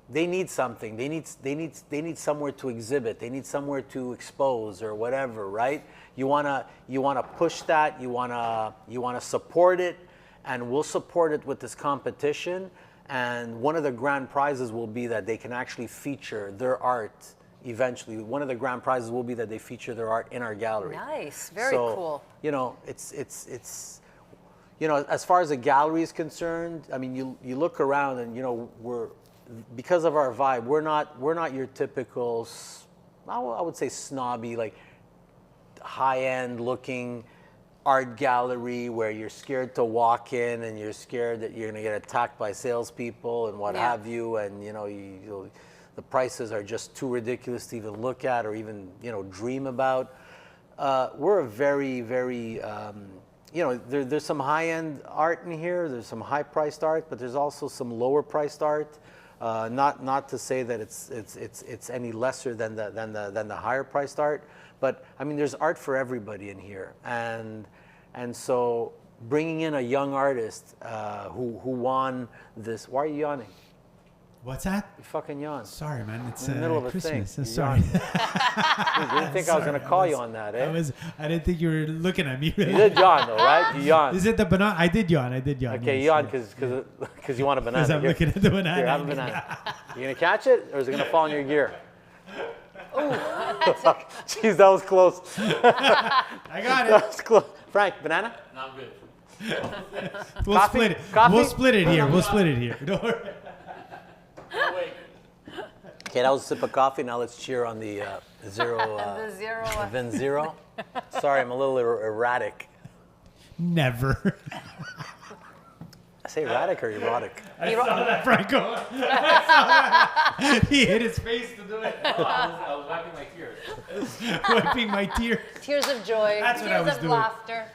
they need something. They need somewhere to exhibit. They need somewhere to expose or whatever, right? You wanna push that. You wanna support it, and we'll support it with this competition. And one of the grand prizes will be that they can actually feature their art eventually. One of the grand prizes will be that they feature their art in our gallery.
Nice, very
So,
cool.
It's as far as the gallery is concerned, I mean, you look around and we're, because of our vibe, we're not your typical, I would say, snobby, like high-end looking art gallery where you're scared to walk in and you're scared that you're going to get attacked by salespeople and what
Yeah.
have you, and the prices are just too ridiculous to even look at or even dream about. We're a very, very there's some high-end art in here. There's some high-priced art, but there's also some lower-priced art. Not to say that it's any lesser than the higher-priced art, but I mean, there's art for everybody in here, and so bringing in a young artist who won this. Why are you yawning?
What's that?
You fucking yawn.
Sorry, man. It's
In the middle of a
Christmas.
thing.
I'm
You
sorry.
Dude, you didn't think I was
Sorry,
gonna call you
was-
on that, eh?
I didn't think you were looking at me.
You did yawn though, right? You yawned.
Is it the banana? I did yawn.
Okay,
yes,
you yawned because you want a banana.
Because I'm
Here.
looking at the banana.
Here, have a banana. You gonna catch it, or is it gonna fall in your gear? Jeez, that was close.
I got
That
it.
was close. Frank, banana?
No, I'm good.
We'll
Coffee?
split it.
Coffee?
We'll split it here. We'll split it here. Don't worry.
Oh, wait.
Okay, that was a sip of coffee. Now let's cheer on the zero.
The zero.
Vin Zero. Sorry, I'm a little erratic.
Never.
I say erratic or erotic?
I saw that, Franco. I saw that. He hit his face to do it.
Oh, I was wiping my tears.
Wiping my tear.
Tears of joy,
That's what I
tears
was
of
doing.
laughter.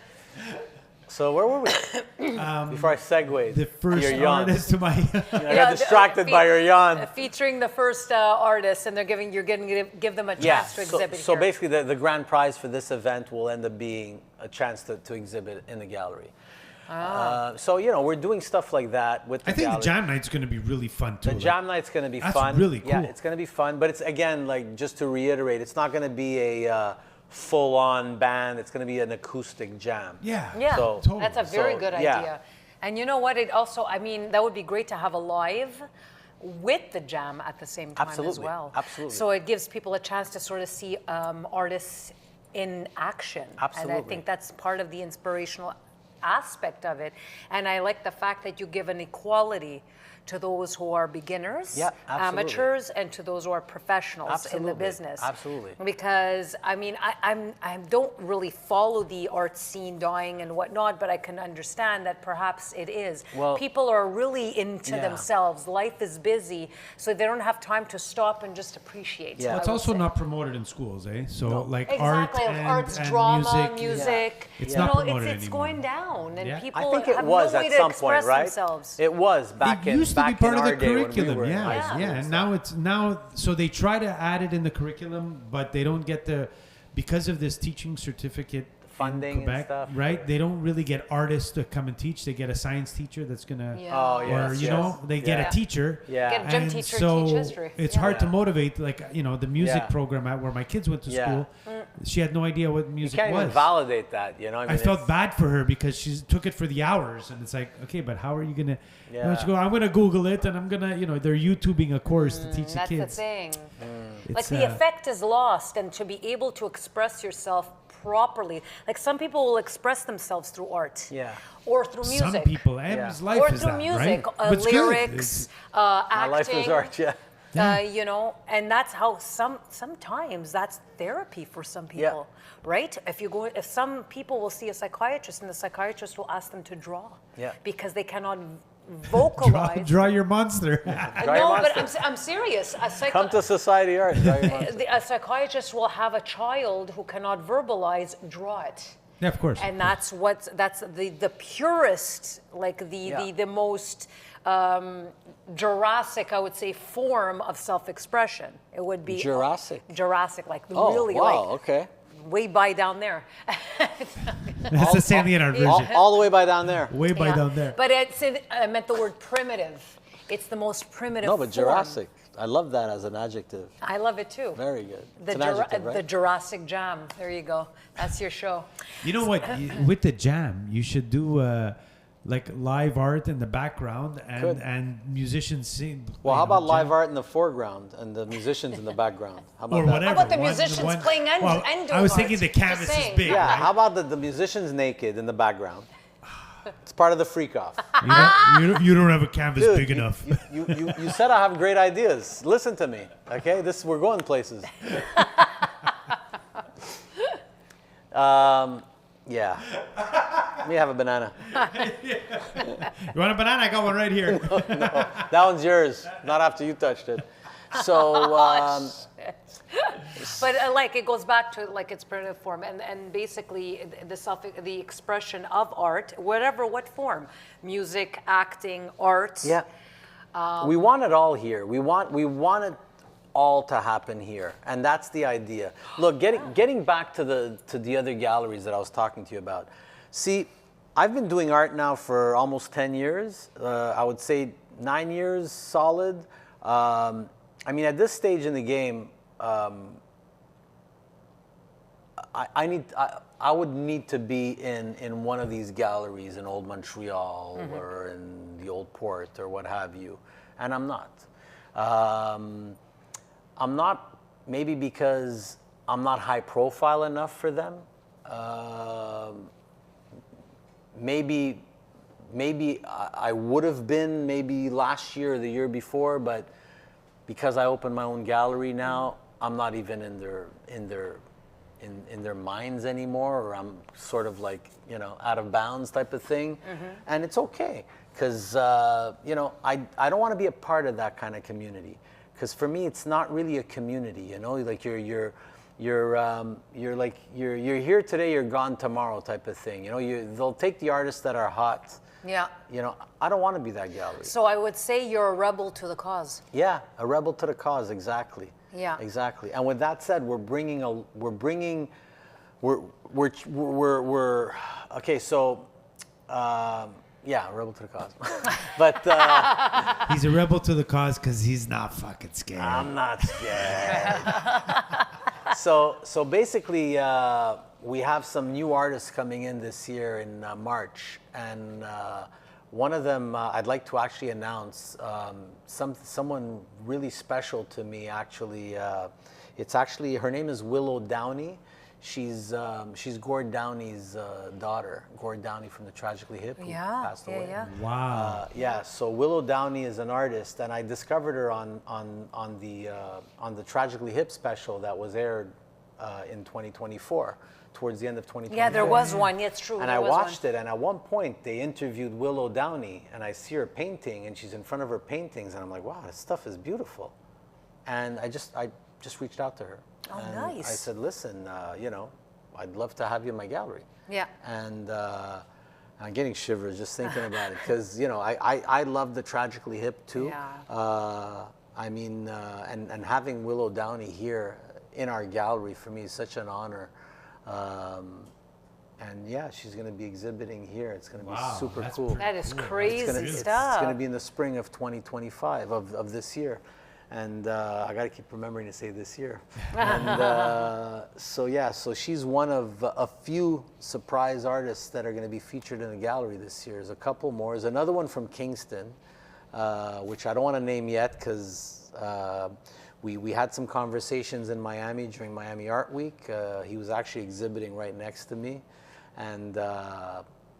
So where were we? Before I segued.
The first
your yawn.
artist to my.
I got distracted by your yawn.
Featuring the first artist, and you're going to give them a chance to exhibit
so
here.
basically the grand prize for this event will end up being a chance to exhibit in the gallery. So we're doing stuff like that with the
I think
gallery.
the jam night's going to be really fun too.
The jam night's going to be
That's
fun.
really
Yeah,
cool.
it's going to be fun, but it's, again, like, just to reiterate, it's not going to be a full-on band. It's going to be an acoustic jam.
Yeah.
Yeah,
So-
Totally.
that's a very
So,
good
yeah.
idea. And you know what? It also, I mean, that would be great to have a live with the jam at the same time as
Absolutely,
well.
absolutely.
So it gives people a chance to sort of see artists in action. And I
Absolutely.
think that's part of the inspirational aspect of it. And I like the fact that you give an equality to those who are beginners,
Yeah, absolutely.
amateurs, and to those who are professionals in the
Absolutely.
business.
Absolutely.
Because I mean, I don't really follow the art scene dying and whatnot, but I can understand that perhaps it is.
Well,
people are really into
yeah.
themselves. Life is busy, so they don't have time to stop and just appreciate.
Yeah.
Well, it's
I would
also
say.
not promoted in schools, eh? So like
Exactly,
art and,
arts,
and
drama,
music.
music.
It's
you
not
know,
promoted
it's
anymore.
going down, and
Yeah.
people
I think it
have
was
no way
at
to
some
express
point, right?
themselves.
It was back
It
in
used to be
back
part
in
of the
our day when we
curriculum,
were in high
yeah,
school
yeah.
and
And
stuff.
now it's now, so they try to add it in the curriculum, but they don't get the, because of this teaching certificate
Funding
in
and
Quebec,
stuff.
right? They don't really get artists to come and teach. They get a science teacher that's gonna,
Yeah.
Oh,
or
yes,
you
yes.
know, they get
Yeah.
a teacher.
Yeah.
Get a gym
And
teacher,
so
teach history.
it's
Yeah.
hard to
Yeah.
motivate, like, you know, the music
Yeah.
program at where my kids went to
Yeah.
school. She had no idea what
You
music
can't
was.
even validate that, you know.
I
mean,
felt
it's-
bad for her because she took it for the hours, and it's like, okay, but how are you gonna? You know,
Yeah.
she go, I'm gonna Google it, and I'm gonna, you know, they're YouTubing a course to teach the
That's
kids.
the thing. Like
It's,
the effect is lost, and to be able to express yourself properly, like some people will express themselves through art,
Yeah.
or through music,
Some people, M's life
or
is
through
that,
music,
right? But it's good.
lyrics,
It's-
acting.
My life is art, yeah.
You know, and that's how sometimes that's therapy for some
Yeah.
people, right? If some people will see a psychiatrist, and the psychiatrist will ask them to draw,
Yeah.
because they cannot
draw,
vocalize.
draw your monster.
Draw your
No, but
monster.
I'm serious.
Come to Society Art. Draw your monster.
A psychiatrist will have a child who cannot verbalize draw it,
Yeah, of course.
and that's the purest, like
Yeah.
the most Jurassic, I would say, form of self-expression. It would be
Jurassic?
Jurassic, like
Oh,
really
wow,
like
okay.
way by down there.
That's the Stanley Art version.
All the way by down there.
Way by
Yeah.
down there.
But I meant the word primitive. It's the most primitive.
No, but
form.
Jurassic. I love that as an adjective.
I love it too.
Very good.
The,
It's an adjective, right?
the Jurassic Jam. There you go. That's your show.
You know what? With the jam, you should do like live art in the background
Could.
and musicians sing.
Well, how
you know,
about live
jam.
art in the foreground and the musicians in the background? How about
Or
that?
whatever.
How about the
One-
musicians
one-
playing and
well,
doing
I was
art?
thinking the
Just
canvas is
saying.
big.
Yeah,
right?
how about the musicians naked in the background? It's part of the freak off.
You don't have a canvas
Dude,
big enough.
You said I have great ideas. Listen to me, okay? We're going places. Yeah. Let me have a banana.
You want a banana? I got one right here.
That one's yours, not after you touched it. So,
But like it goes back to like its primitive form, and basically the expression of art, what form, music, acting, art.
yeah. We want it all here. We want it all to happen here, and that's the idea. Look, getting back to the other galleries that I was talking to you about. See, I've been doing art now for almost 10 years. I would say 9 years solid. I mean, at this stage in the game, I would need to be in one of these galleries in Old Montreal or in the Old Port or what have you, and I'm not. I'm not, maybe because I'm not high profile enough for them. Maybe I would have been maybe last year or the year before, but because I opened my own gallery now, I'm not even in their minds anymore, or I'm sort of like, you know, out of bounds type of thing. And it's okay, because you know, I don't want to be a part of that kind of community, because for me it's not really a community, you know, like you're here today, you're gone tomorrow type of thing, you know. They'll take the artists that are hot.
Yeah.
You know, I don't want to be that gallery.
So I would say you're a rebel to the cause.
Yeah, a rebel to the cause, exactly.
Yeah.
Exactly. And with that said, okay, so, yeah, rebel to the cause. But
He's a rebel to the cause because he's not fucking scared.
I'm not scared. So basically, we have some new artists coming in this year in March, and one of them I'd like to actually announce, someone really special to me. Actually, it's actually, her name is Willow Downey. She's Gord Downey's daughter. Gord Downey from the Tragically Hip, who passed away.
Wow.
Yeah. So Willow Downey is an artist, and I discovered her on the Tragically Hip special that was aired in 2024, towards the end of 2024.
Yeah, there was one. Yeah, it's true.
And I watched it, and at one point they interviewed Willow Downey, and I see her painting, and she's in front of her paintings, and I'm like, wow, this stuff is beautiful. And I just reached out to her.
Oh,
and
nice.
I said, listen, you know, I'd love to have you in my gallery.
Yeah.
And I'm getting shivers just thinking about it, because, you know, I love the Tragically Hip too.
Yeah.
I mean, and having Willow Downey here in our gallery for me is such an honor. And yeah, she's going to be exhibiting here. It's going to be super cool.
That is crazy
It's
stuff.
going to be in the spring of 2025 of this year. And I got to keep remembering to say this year. And so yeah, so she's one of a few surprise artists that are going to be featured in the gallery this year. There's a couple more. There's another one from Kingston, which I don't want to name yet because we had some conversations in Miami during Miami Art Week. He was actually exhibiting right next to me, and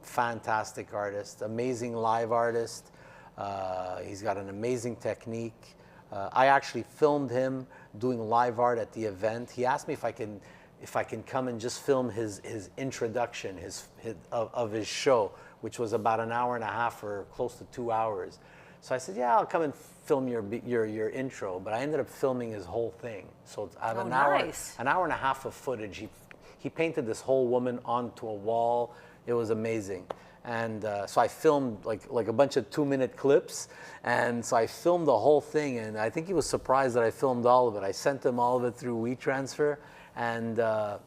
fantastic artist, amazing live artist. He's got an amazing technique. I actually filmed him doing live art at the event. He asked me if I can come and just film his introduction of his show, which was about an hour and a half or close to 2 hours. So I said, yeah, I'll come and film your intro. But I ended up filming his whole thing. So I have an hour and a half of footage. He painted this whole woman onto a wall. It was amazing. And so I filmed like a bunch of 2-minute clips. And so I filmed the whole thing. And I think he was surprised that I filmed all of it. I sent him all of it through WeTransfer. And I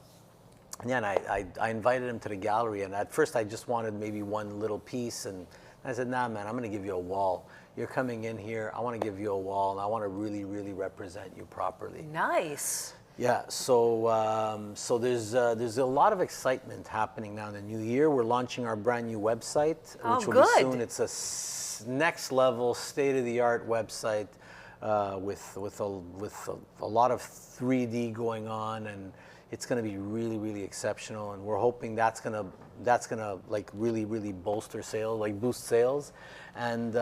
invited him to the gallery. And at first I just wanted maybe one little piece. And I said, nah, man, I'm going to give you a wall. You're coming in here. I want to give you a wall. And I want to really, really represent you properly.
Nice.
Yeah, so there's a lot of excitement happening now in the new year. We're launching our brand new website, which will be soon. It's a next level, state-of-the-art website with a lot of 3D going on, and it's going to be really, really exceptional. And we're hoping that's gonna like really, really bolster sales, like boost sales, and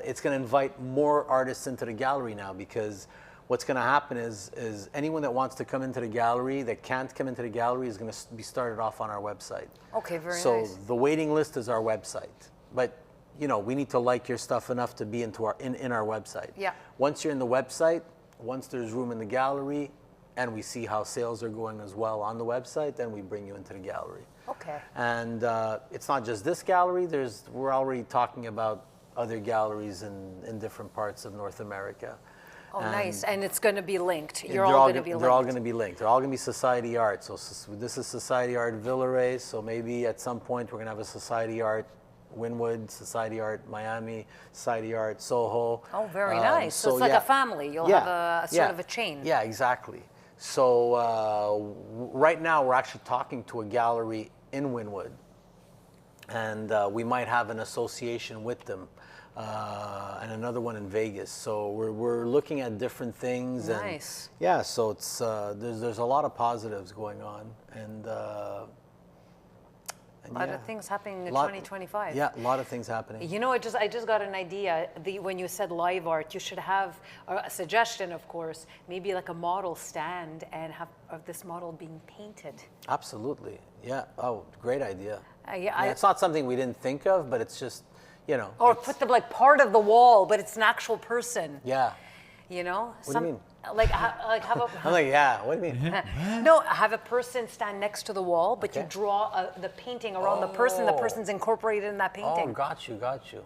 it's going to invite more artists into the gallery now, because what's going to happen is anyone that wants to come into the gallery that can't come into the gallery is going to be started off on our website.
Okay, very nice.
So the waiting list is our website, but you know, we need to like your stuff enough to be into in our website.
Yeah.
Once you're in the website, once there's room in the gallery, and we see how sales are going as well on the website, then we bring you into the gallery.
Okay.
And it's not just this gallery. We're already talking about other galleries in different parts of North America.
Oh, nice. And it's going to be linked.
They're all going to be linked. They're all going to be linked. They're all going to be Society Art. So this is Society Art Villeray. So maybe at some point we're going to have a Society Art Wynwood, Society Art Miami, Society Art Soho.
Oh, very nice. So it's like a family. You'll have a sort of a chain.
Yeah, exactly. So right now we're actually talking to a gallery in Wynwood, and we might have an association with them. And another one in Vegas. So we're looking at different things.
Nice.
And yeah, so it's there's a lot of positives going on, and
a lot of things happening in 2025.
Yeah, a lot of things happening.
You know, I just got an idea. When you said live art, you should have a suggestion, of course, maybe like a model stand and have this model being painted.
Absolutely. Yeah. Oh, great idea.
Yeah,
it's not something we didn't think of, but it's just, you know.
Or put them like part of the wall, but it's an actual person.
Yeah.
You know?
What do you mean?
Like have a.
I'm like, yeah. What do you mean?
No, have a person stand next to the wall, but you draw the painting around the person. The person's incorporated in that painting.
Oh, got you.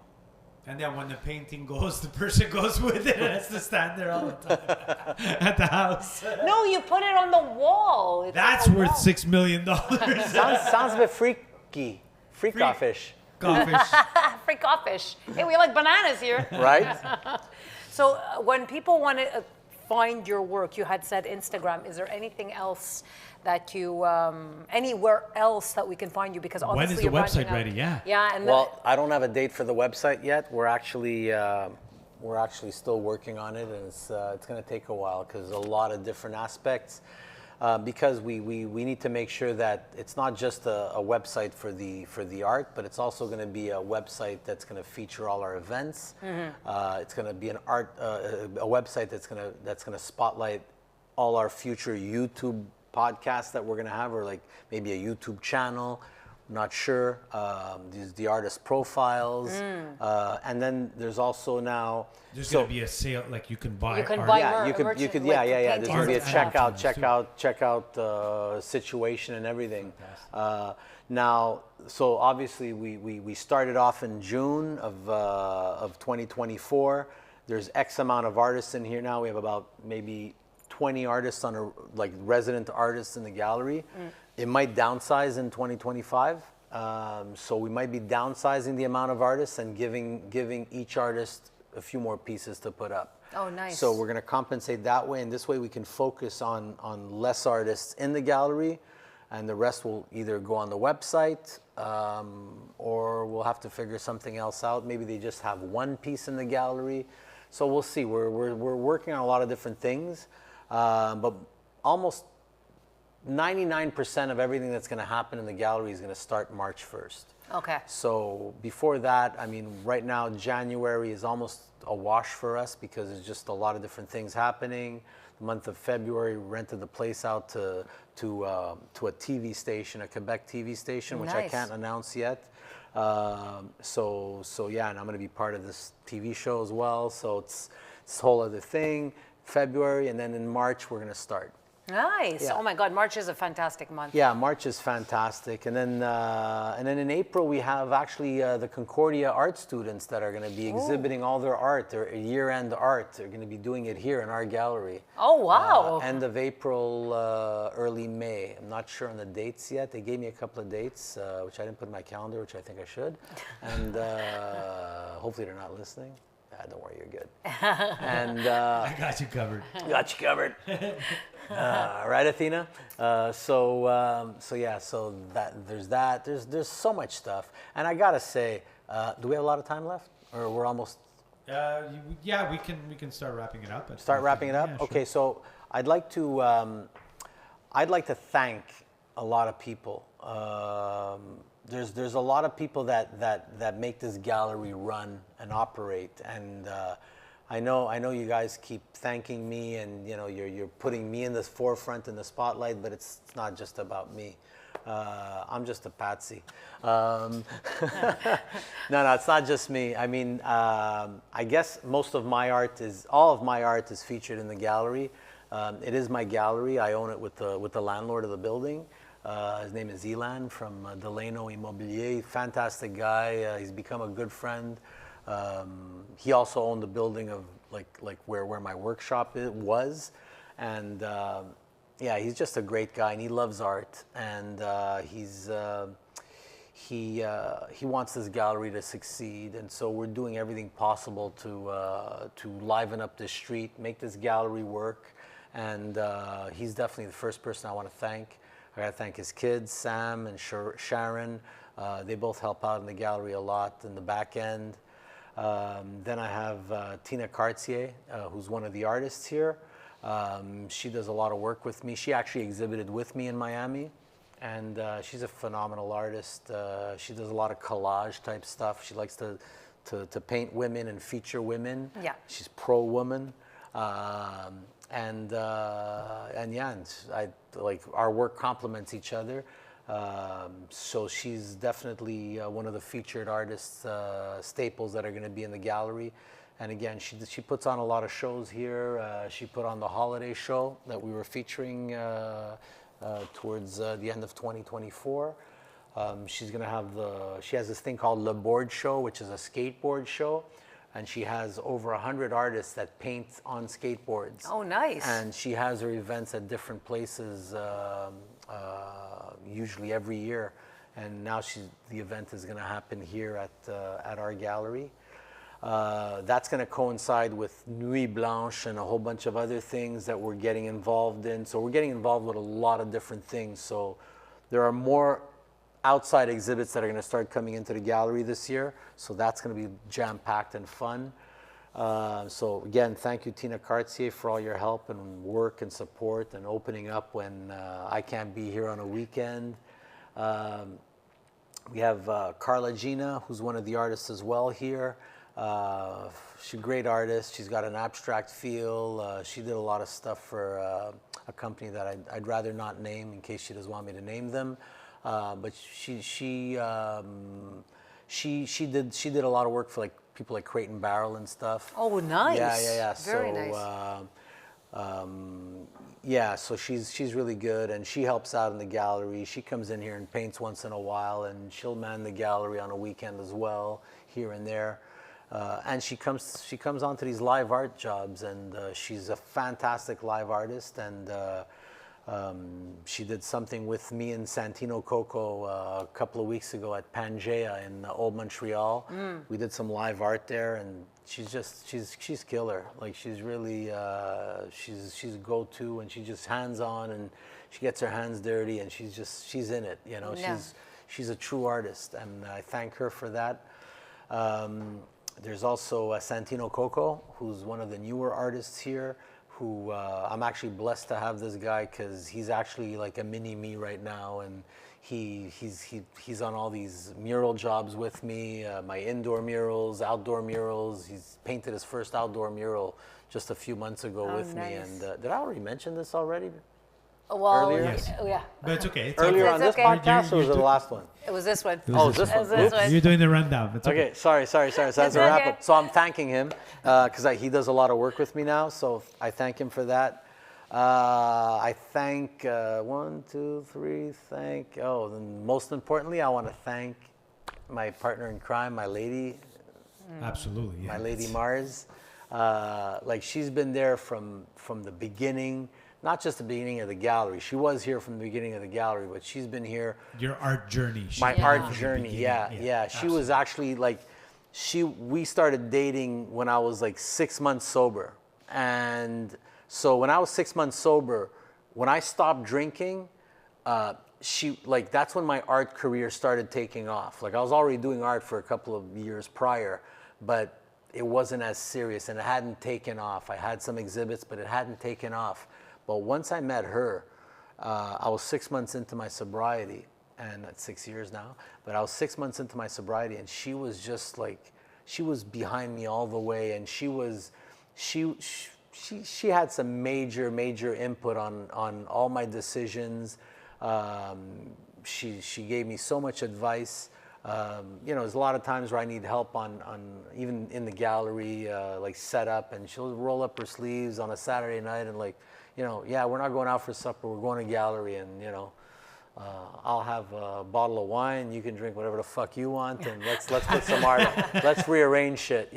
And then when the painting goes, the person goes with it and has to stand there all the time at the house.
No, you put it on the wall. It's
That's worth $6 million.
Sounds a bit freaky. Freak-offish.
Freak-offish. Hey, we like bananas here.
Right?
So when people want to find your work, you had said Instagram. Is there anything else that you, anywhere else that we can find you? Because obviously
when is the website ready? Yeah.
Yeah. And
well, I don't have a date for the website yet. We're actually still working on it, and it's going to take a while because a lot of different aspects. because we need to make sure that it's not just a website for the art, but it's also going to be a website that's going to feature all our events. It's going to be a website that's going to spotlight all our future YouTube podcasts that we're going to have, or like maybe a YouTube channel. Not sure. The artist profiles, and then there's also now.
There's going to be a sale, like you can buy.
You can
art.
buy
Yeah, you could.
like
There's going to be a
paintings and stuff.
checkout situation and everything. Now, so obviously we started off in June of 2024. There's X amount of artists in here now. We have about maybe 20 artists like resident artists in the gallery. It might downsize in 2025. So we might be downsizing the amount of artists and giving each artist a few more pieces to put up.
Oh, nice.
So we're going to compensate that way, and this way we can focus on less artists in the gallery, and the rest will either go on the website, or we'll have to figure something else out. Maybe they just have one piece in the gallery. So we'll see. We're working on a lot of different things, but almost 99% of everything that's going to happen in the gallery is going to start March 1st.
Okay.
So before that, I mean, right now, January is almost a wash for us because there's just a lot of different things happening. The month of February, we rented the place out to a TV station, a Quebec TV station, which I
Nice.
can't announce yet. So yeah, and I'm going to be part of this TV show as well. So it's a whole other thing. February, and then in March, we're going to start.
Nice.
Yeah.
Oh my God, March is a fantastic month.
Yeah, March is fantastic, and then in April we have actually the Concordia art students that are going to be exhibiting all their art, their year-end art. They're going to be doing it here in our gallery.
Oh wow.
End of April, early May. I'm not sure on the dates yet. They gave me a couple of dates, which I didn't put in my calendar, which I think I should, and hopefully they're not listening. Don't worry, you're good. And
I got you covered.
got you covered. Right, Athena? So yeah, so there's that. There's so much stuff, and I gotta say, do we have a lot of time left, or we're almost
Yeah, we can start wrapping it up.
start wrapping it up?
Yeah, sure.
Okay, so I'd like to thank a lot of people. There's a lot of people that make this gallery run and operate, and I know you guys keep thanking me, and you know you're putting me in the forefront in the spotlight, but it's not just about me. I'm just a patsy. No, it's not just me. I mean, I guess all of my art is featured in the gallery. It is my gallery. I own it with the landlord of the building. His name is Elan from Delano Immobilier. Fantastic guy. He's become a good friend. He also owned the building of like where my workshop was, and yeah, he's just a great guy, and he loves art, and he wants this gallery to succeed, and so we're doing everything possible to liven up the street, make this gallery work, and he's definitely the first person I want to thank. I got to thank his kids, Sam and Sharon. They both help out in the gallery a lot in the back end. Then I have Tina Cartier, who's one of the artists here. She does a lot of work with me. She actually exhibited with me in Miami, and she's a phenomenal artist. She does a lot of collage type stuff. She likes to paint women and feature women.
Yeah.
She's pro-woman. And our work complements each other. So she's definitely one of the featured artists, staples that are going to be in the gallery. And again, she puts on a lot of shows here. She put on the holiday show that we were featuring towards the end of 2024. She's going to have she has this thing called Le Board Show, which is a skateboard show. And she has over 100 artists that paint on skateboards.
Oh, nice.
And she has her events at different places, usually every year. And now the event is going to happen here at our gallery. That's going to coincide with Nuit Blanche and a whole bunch of other things that we're getting involved in. So we're getting involved with a lot of different things. So there are more outside exhibits that are going to start coming into the gallery this year, so that's going to be jam-packed and fun. So again, thank you, Tina Cartier, for all your help and work and support and opening up when I can't be here on a weekend. We have Carla Gina, who's one of the artists as well here. She's a great artist. She's got an abstract feel. She did a lot of stuff for a company that I'd rather not name in case she doesn't want me to name them. But she did a lot of work for like people like Crate and Barrel and stuff.
Oh, nice.
Yeah.
Very
nice. So she's really good, and she helps out in the gallery. She comes in here and paints once in a while, and she'll man the gallery on a weekend as well, here and there. And she comes onto these live art jobs, and she's a fantastic live artist, and she did something with me and Santino Coco a couple of weeks ago at Pangea in Old Montreal. We did some live art there, and she's killer. Like, she's really she's go-to, and she's just hands-on, and she gets her hands dirty, and she's in it. You know,
Yeah.
she's a true artist, and I thank her for that. There's also Santino Coco, who's one of the newer artists here, who I'm actually blessed to have this guy, because he's actually like a mini me right now, and he's on all these mural jobs with me, my indoor murals, outdoor murals. He's painted his first outdoor mural just a few months ago with me.
Nice.
And did I already mention this already?
Well,
Earlier?
Yes.
yeah.
But it's okay. It's
Earlier
okay.
on this
okay.
podcast, or was it
You're
the last one?
It was this one.
Oh, this one.
It was this one.
You're doing the rundown. It's okay.
Okay, sorry. So that's
It's
a wrap
okay.
up. So I'm thanking him because he does a lot of work with me now. So I thank him for that. I thank then most importantly, I want to thank my partner in crime, my lady,
Absolutely. Yeah.
my lady Mars. Like, she's been there from the beginning. Not just the beginning of the gallery. She was here from the beginning of the gallery, but she's been here.
Your art journey.
My
Yeah.
art
From the
journey,
beginning.
yeah. She was actually like, we started dating when I was like 6 months sober. And so when I was 6 months sober, when I stopped drinking, that's when my art career started taking off. Like, I was already doing art for a couple of years prior, but it wasn't as serious, and it hadn't taken off. I had some exhibits, but it hadn't taken off. But once I met her, I was 6 months into my sobriety, and that's 6 years now, but I was 6 months into my sobriety, and she was just like, she was behind me all the way, and she had some major input on all my decisions. She gave me so much advice. There's a lot of times where I need help on even in the gallery, like setup, and she'll roll up her sleeves on a Saturday night and like, we're not going out for supper, we're going to gallery, and I'll have a bottle of wine, you can drink whatever the fuck you want, and let's put some art, let's rearrange shit,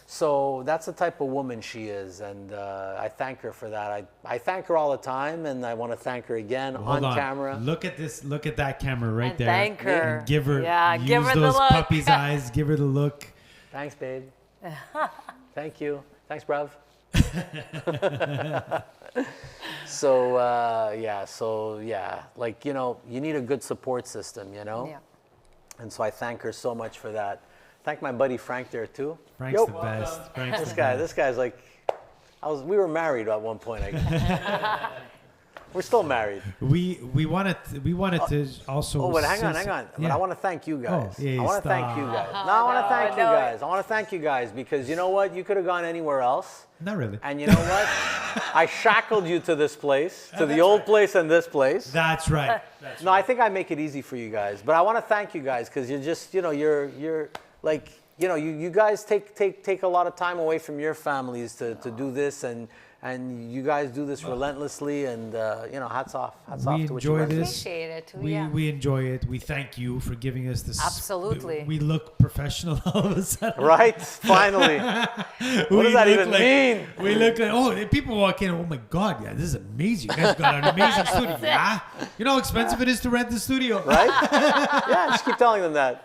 So that's the type of woman she is, and I thank her for that. I thank her all the time, and I want to thank her again
Hold on.
camera.
Look at this. Look at that camera right
And
there.
thank her.
And give her.
Yeah,
use
give her the
those
look.
puppy's eyes. Give her the look.
Thanks, babe. Thank you. Thanks, bruv. Like, you need a good support system,
Yeah.
And so I thank her so much for that. Thank my buddy Frank there too.
Frank's
Yo.
the best. Frank's
This
the
guy,
best.
this guy's like, we were married at one point, I guess. We're still married.
We wanted to also.
Oh, but hang on. But
Yeah.
I want to thank you guys.
Oh, yeah,
I want to thank you guys. No, I want to thank you guys. I want to thank you guys because you know what? You could have gone anywhere else.
Not really.
And you know what? I shackled you to this place, to the old place and this place.
That's right.
No, I think I make it easy for you guys. But I want to thank you guys because you're just, you're like, you guys take a lot of time away from your families to do this, and you guys do this relentlessly, and hats off
We
to what you
enjoy
guys do.
this.
Appreciate it.
We enjoy it. We thank you for giving us this.
Absolutely.
We look professional all of a sudden.
Right? Finally. What does that even mean?
We look like, people walk in, oh my God, yeah, this is amazing. You guys got an amazing studio. Yeah. You know how expensive it is to rent the studio.
Right? Yeah, just keep telling them that.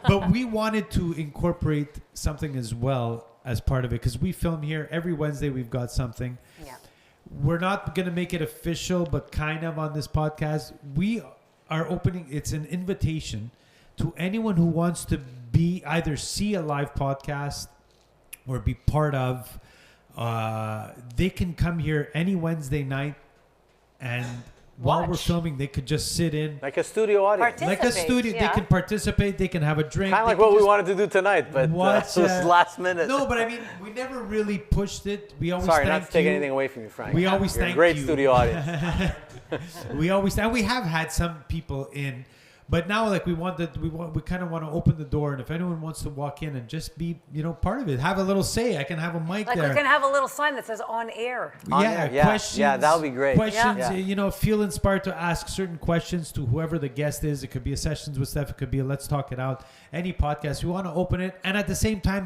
But we wanted to incorporate something as well as part of it because we film here every Wednesday. We've got something.
Yeah.
We're not going to make it official, but kind of on this podcast. We are opening, it's an invitation to anyone who wants to either see a live podcast or be part of, they can come here any Wednesday night, and while we're
Watch.
filming, they could just sit in.
Like a studio audience.
Like a studio,
yeah.
they can participate. They can have a drink.
Kind of
they
like
can
what we
just
wanted to do tonight, but
watch,
it was last minute.
No, but I mean, we never really pushed it. We always
Sorry,
thank
not to take
you.
anything away from you, Frank.
We always
You're
thank
a great
you.
studio audience.
We always, and we have had some people in, but now like we kind of want to open the door, and if anyone wants to walk in and just be, part of it, have a little say. I can have a mic
Like
there.
we can have a little sign that says on air.
On
Yeah,
air, yeah.
questions.
Yeah, that would be great.
Questions,
Yeah.
feel inspired to ask certain questions to whoever the guest is. It could be a Sessions with Steph. It could be a Let's Talk It Out. Any podcast. We want to open it. And at the same time,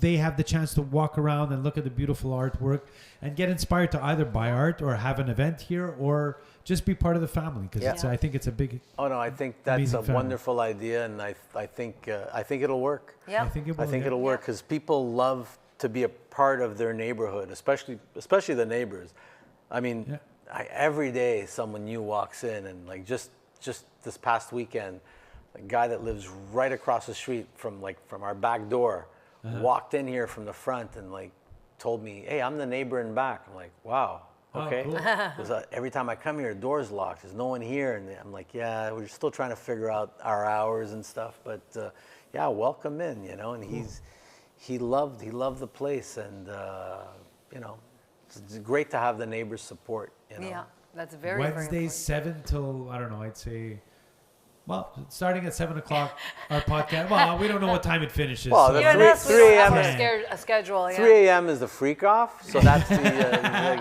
they have the chance to walk around and look at the beautiful artwork and get inspired to either buy art or have an event here or just be part of the family. Because I think it's a big...
Oh no, I think that's
amazing
a
family.
wonderful idea, and I think it'll work.
Yeah.
I think it will.
I think it'll work because people love to be a part of their neighborhood, especially the neighbors. I mean, every day someone new walks in, and like just this past weekend, a guy that lives right across the street from our back door walked in here from the front and like told me, "Hey, I'm the neighbor in back." I'm like, "Wow." Okay.
cool.
Because every time I come here, the door's locked. There's no one here, and I'm like, "Yeah, we're still trying to figure out our hours and stuff." But welcome in, and he loved the place, and it's great to have the neighbors' support.
Yeah, that's very
Wednesdays, 7 till, I don't know, I'd say... Well, starting at 7 o'clock, our podcast. Well, we don't know what time it finishes.
Well,
so-
the
You and us, we
3
don't have
a.m.
a schedule. Yeah.
3 a.m. is the freak off, so that's the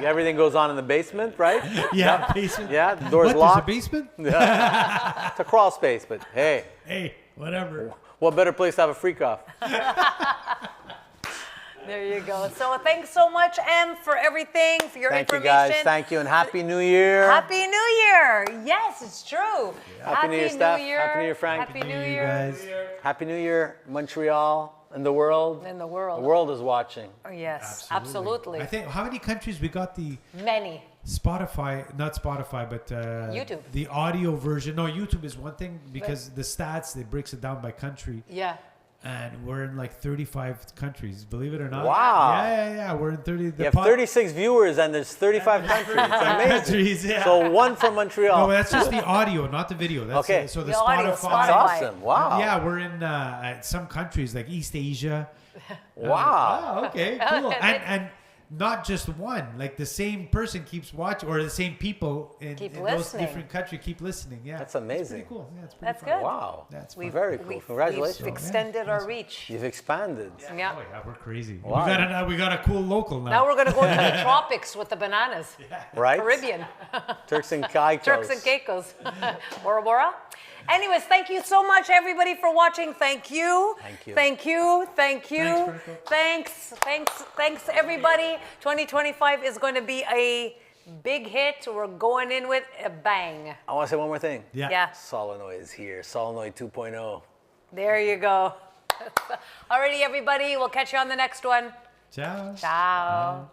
everything goes on in the basement, right?
Yeah, basement.
Yeah, the door's
What,
locked.
there's a basement?
It's a crawl space, but hey,
Whatever.
what better place to have a freak off?
There you go. So thanks so much, Em, for everything, for your
Thank you
information.
guys. Thank you, and Happy New Year.
Happy New Year. Yes, it's true.
Happy New Year, Steph. Happy New Year, Frank.
Happy
Happy
New
New Year,
Year.
guys.
Happy New Year, Montreal and the world.
In the world.
The world is watching.
Oh, yes, absolutely.
I think, how many countries we got the
Many.
Spotify, not Spotify, but
YouTube.
the audio version. No, YouTube is one thing because the stats, it breaks it down by country.
Yeah.
And we're in like 35 countries, believe it or not.
Wow.
Yeah. We're in 30.
You have 36 viewers and there's 35 countries. It's amazing.
countries, yeah.
So one from Montreal.
No, but that's just the audio, not the video. That's
Okay.
So the
The audio,
Spotify.
Spotify.
That's awesome. Wow.
Yeah, we're in some countries like East Asia.
Wow.
Oh, okay, cool. And not just one. Like the same person keeps watching, or the same people in those
listening.
different countries keep listening. Yeah,
That's amazing.
It's pretty cool. Yeah, it's pretty
That's
fun.
good.
Wow.
That's
We've,
fun.
Very cool. Congratulations.
We've extended our reach.
You've expanded.
Yeah.
Oh yeah, we're crazy.
Wow.
We got a cool local now.
Now we're going to go to the tropics with the bananas.
Right?
Caribbean.
Turks and Caicos.
Turks and Caicos. Bora Bora. Anyways, thank you so much, everybody, for watching. Thank you.
Thank you.
Thank you. Thank you.
Thanks,
Thanks, everybody. 2025 is going to be a big hit. We're going in with a bang.
I want to say one more thing.
Yeah.
Yeah.
Solenoid is here. Solenoid 2.0.
There you go. Alrighty, everybody. We'll catch you on the next one.
Ciao.
Ciao.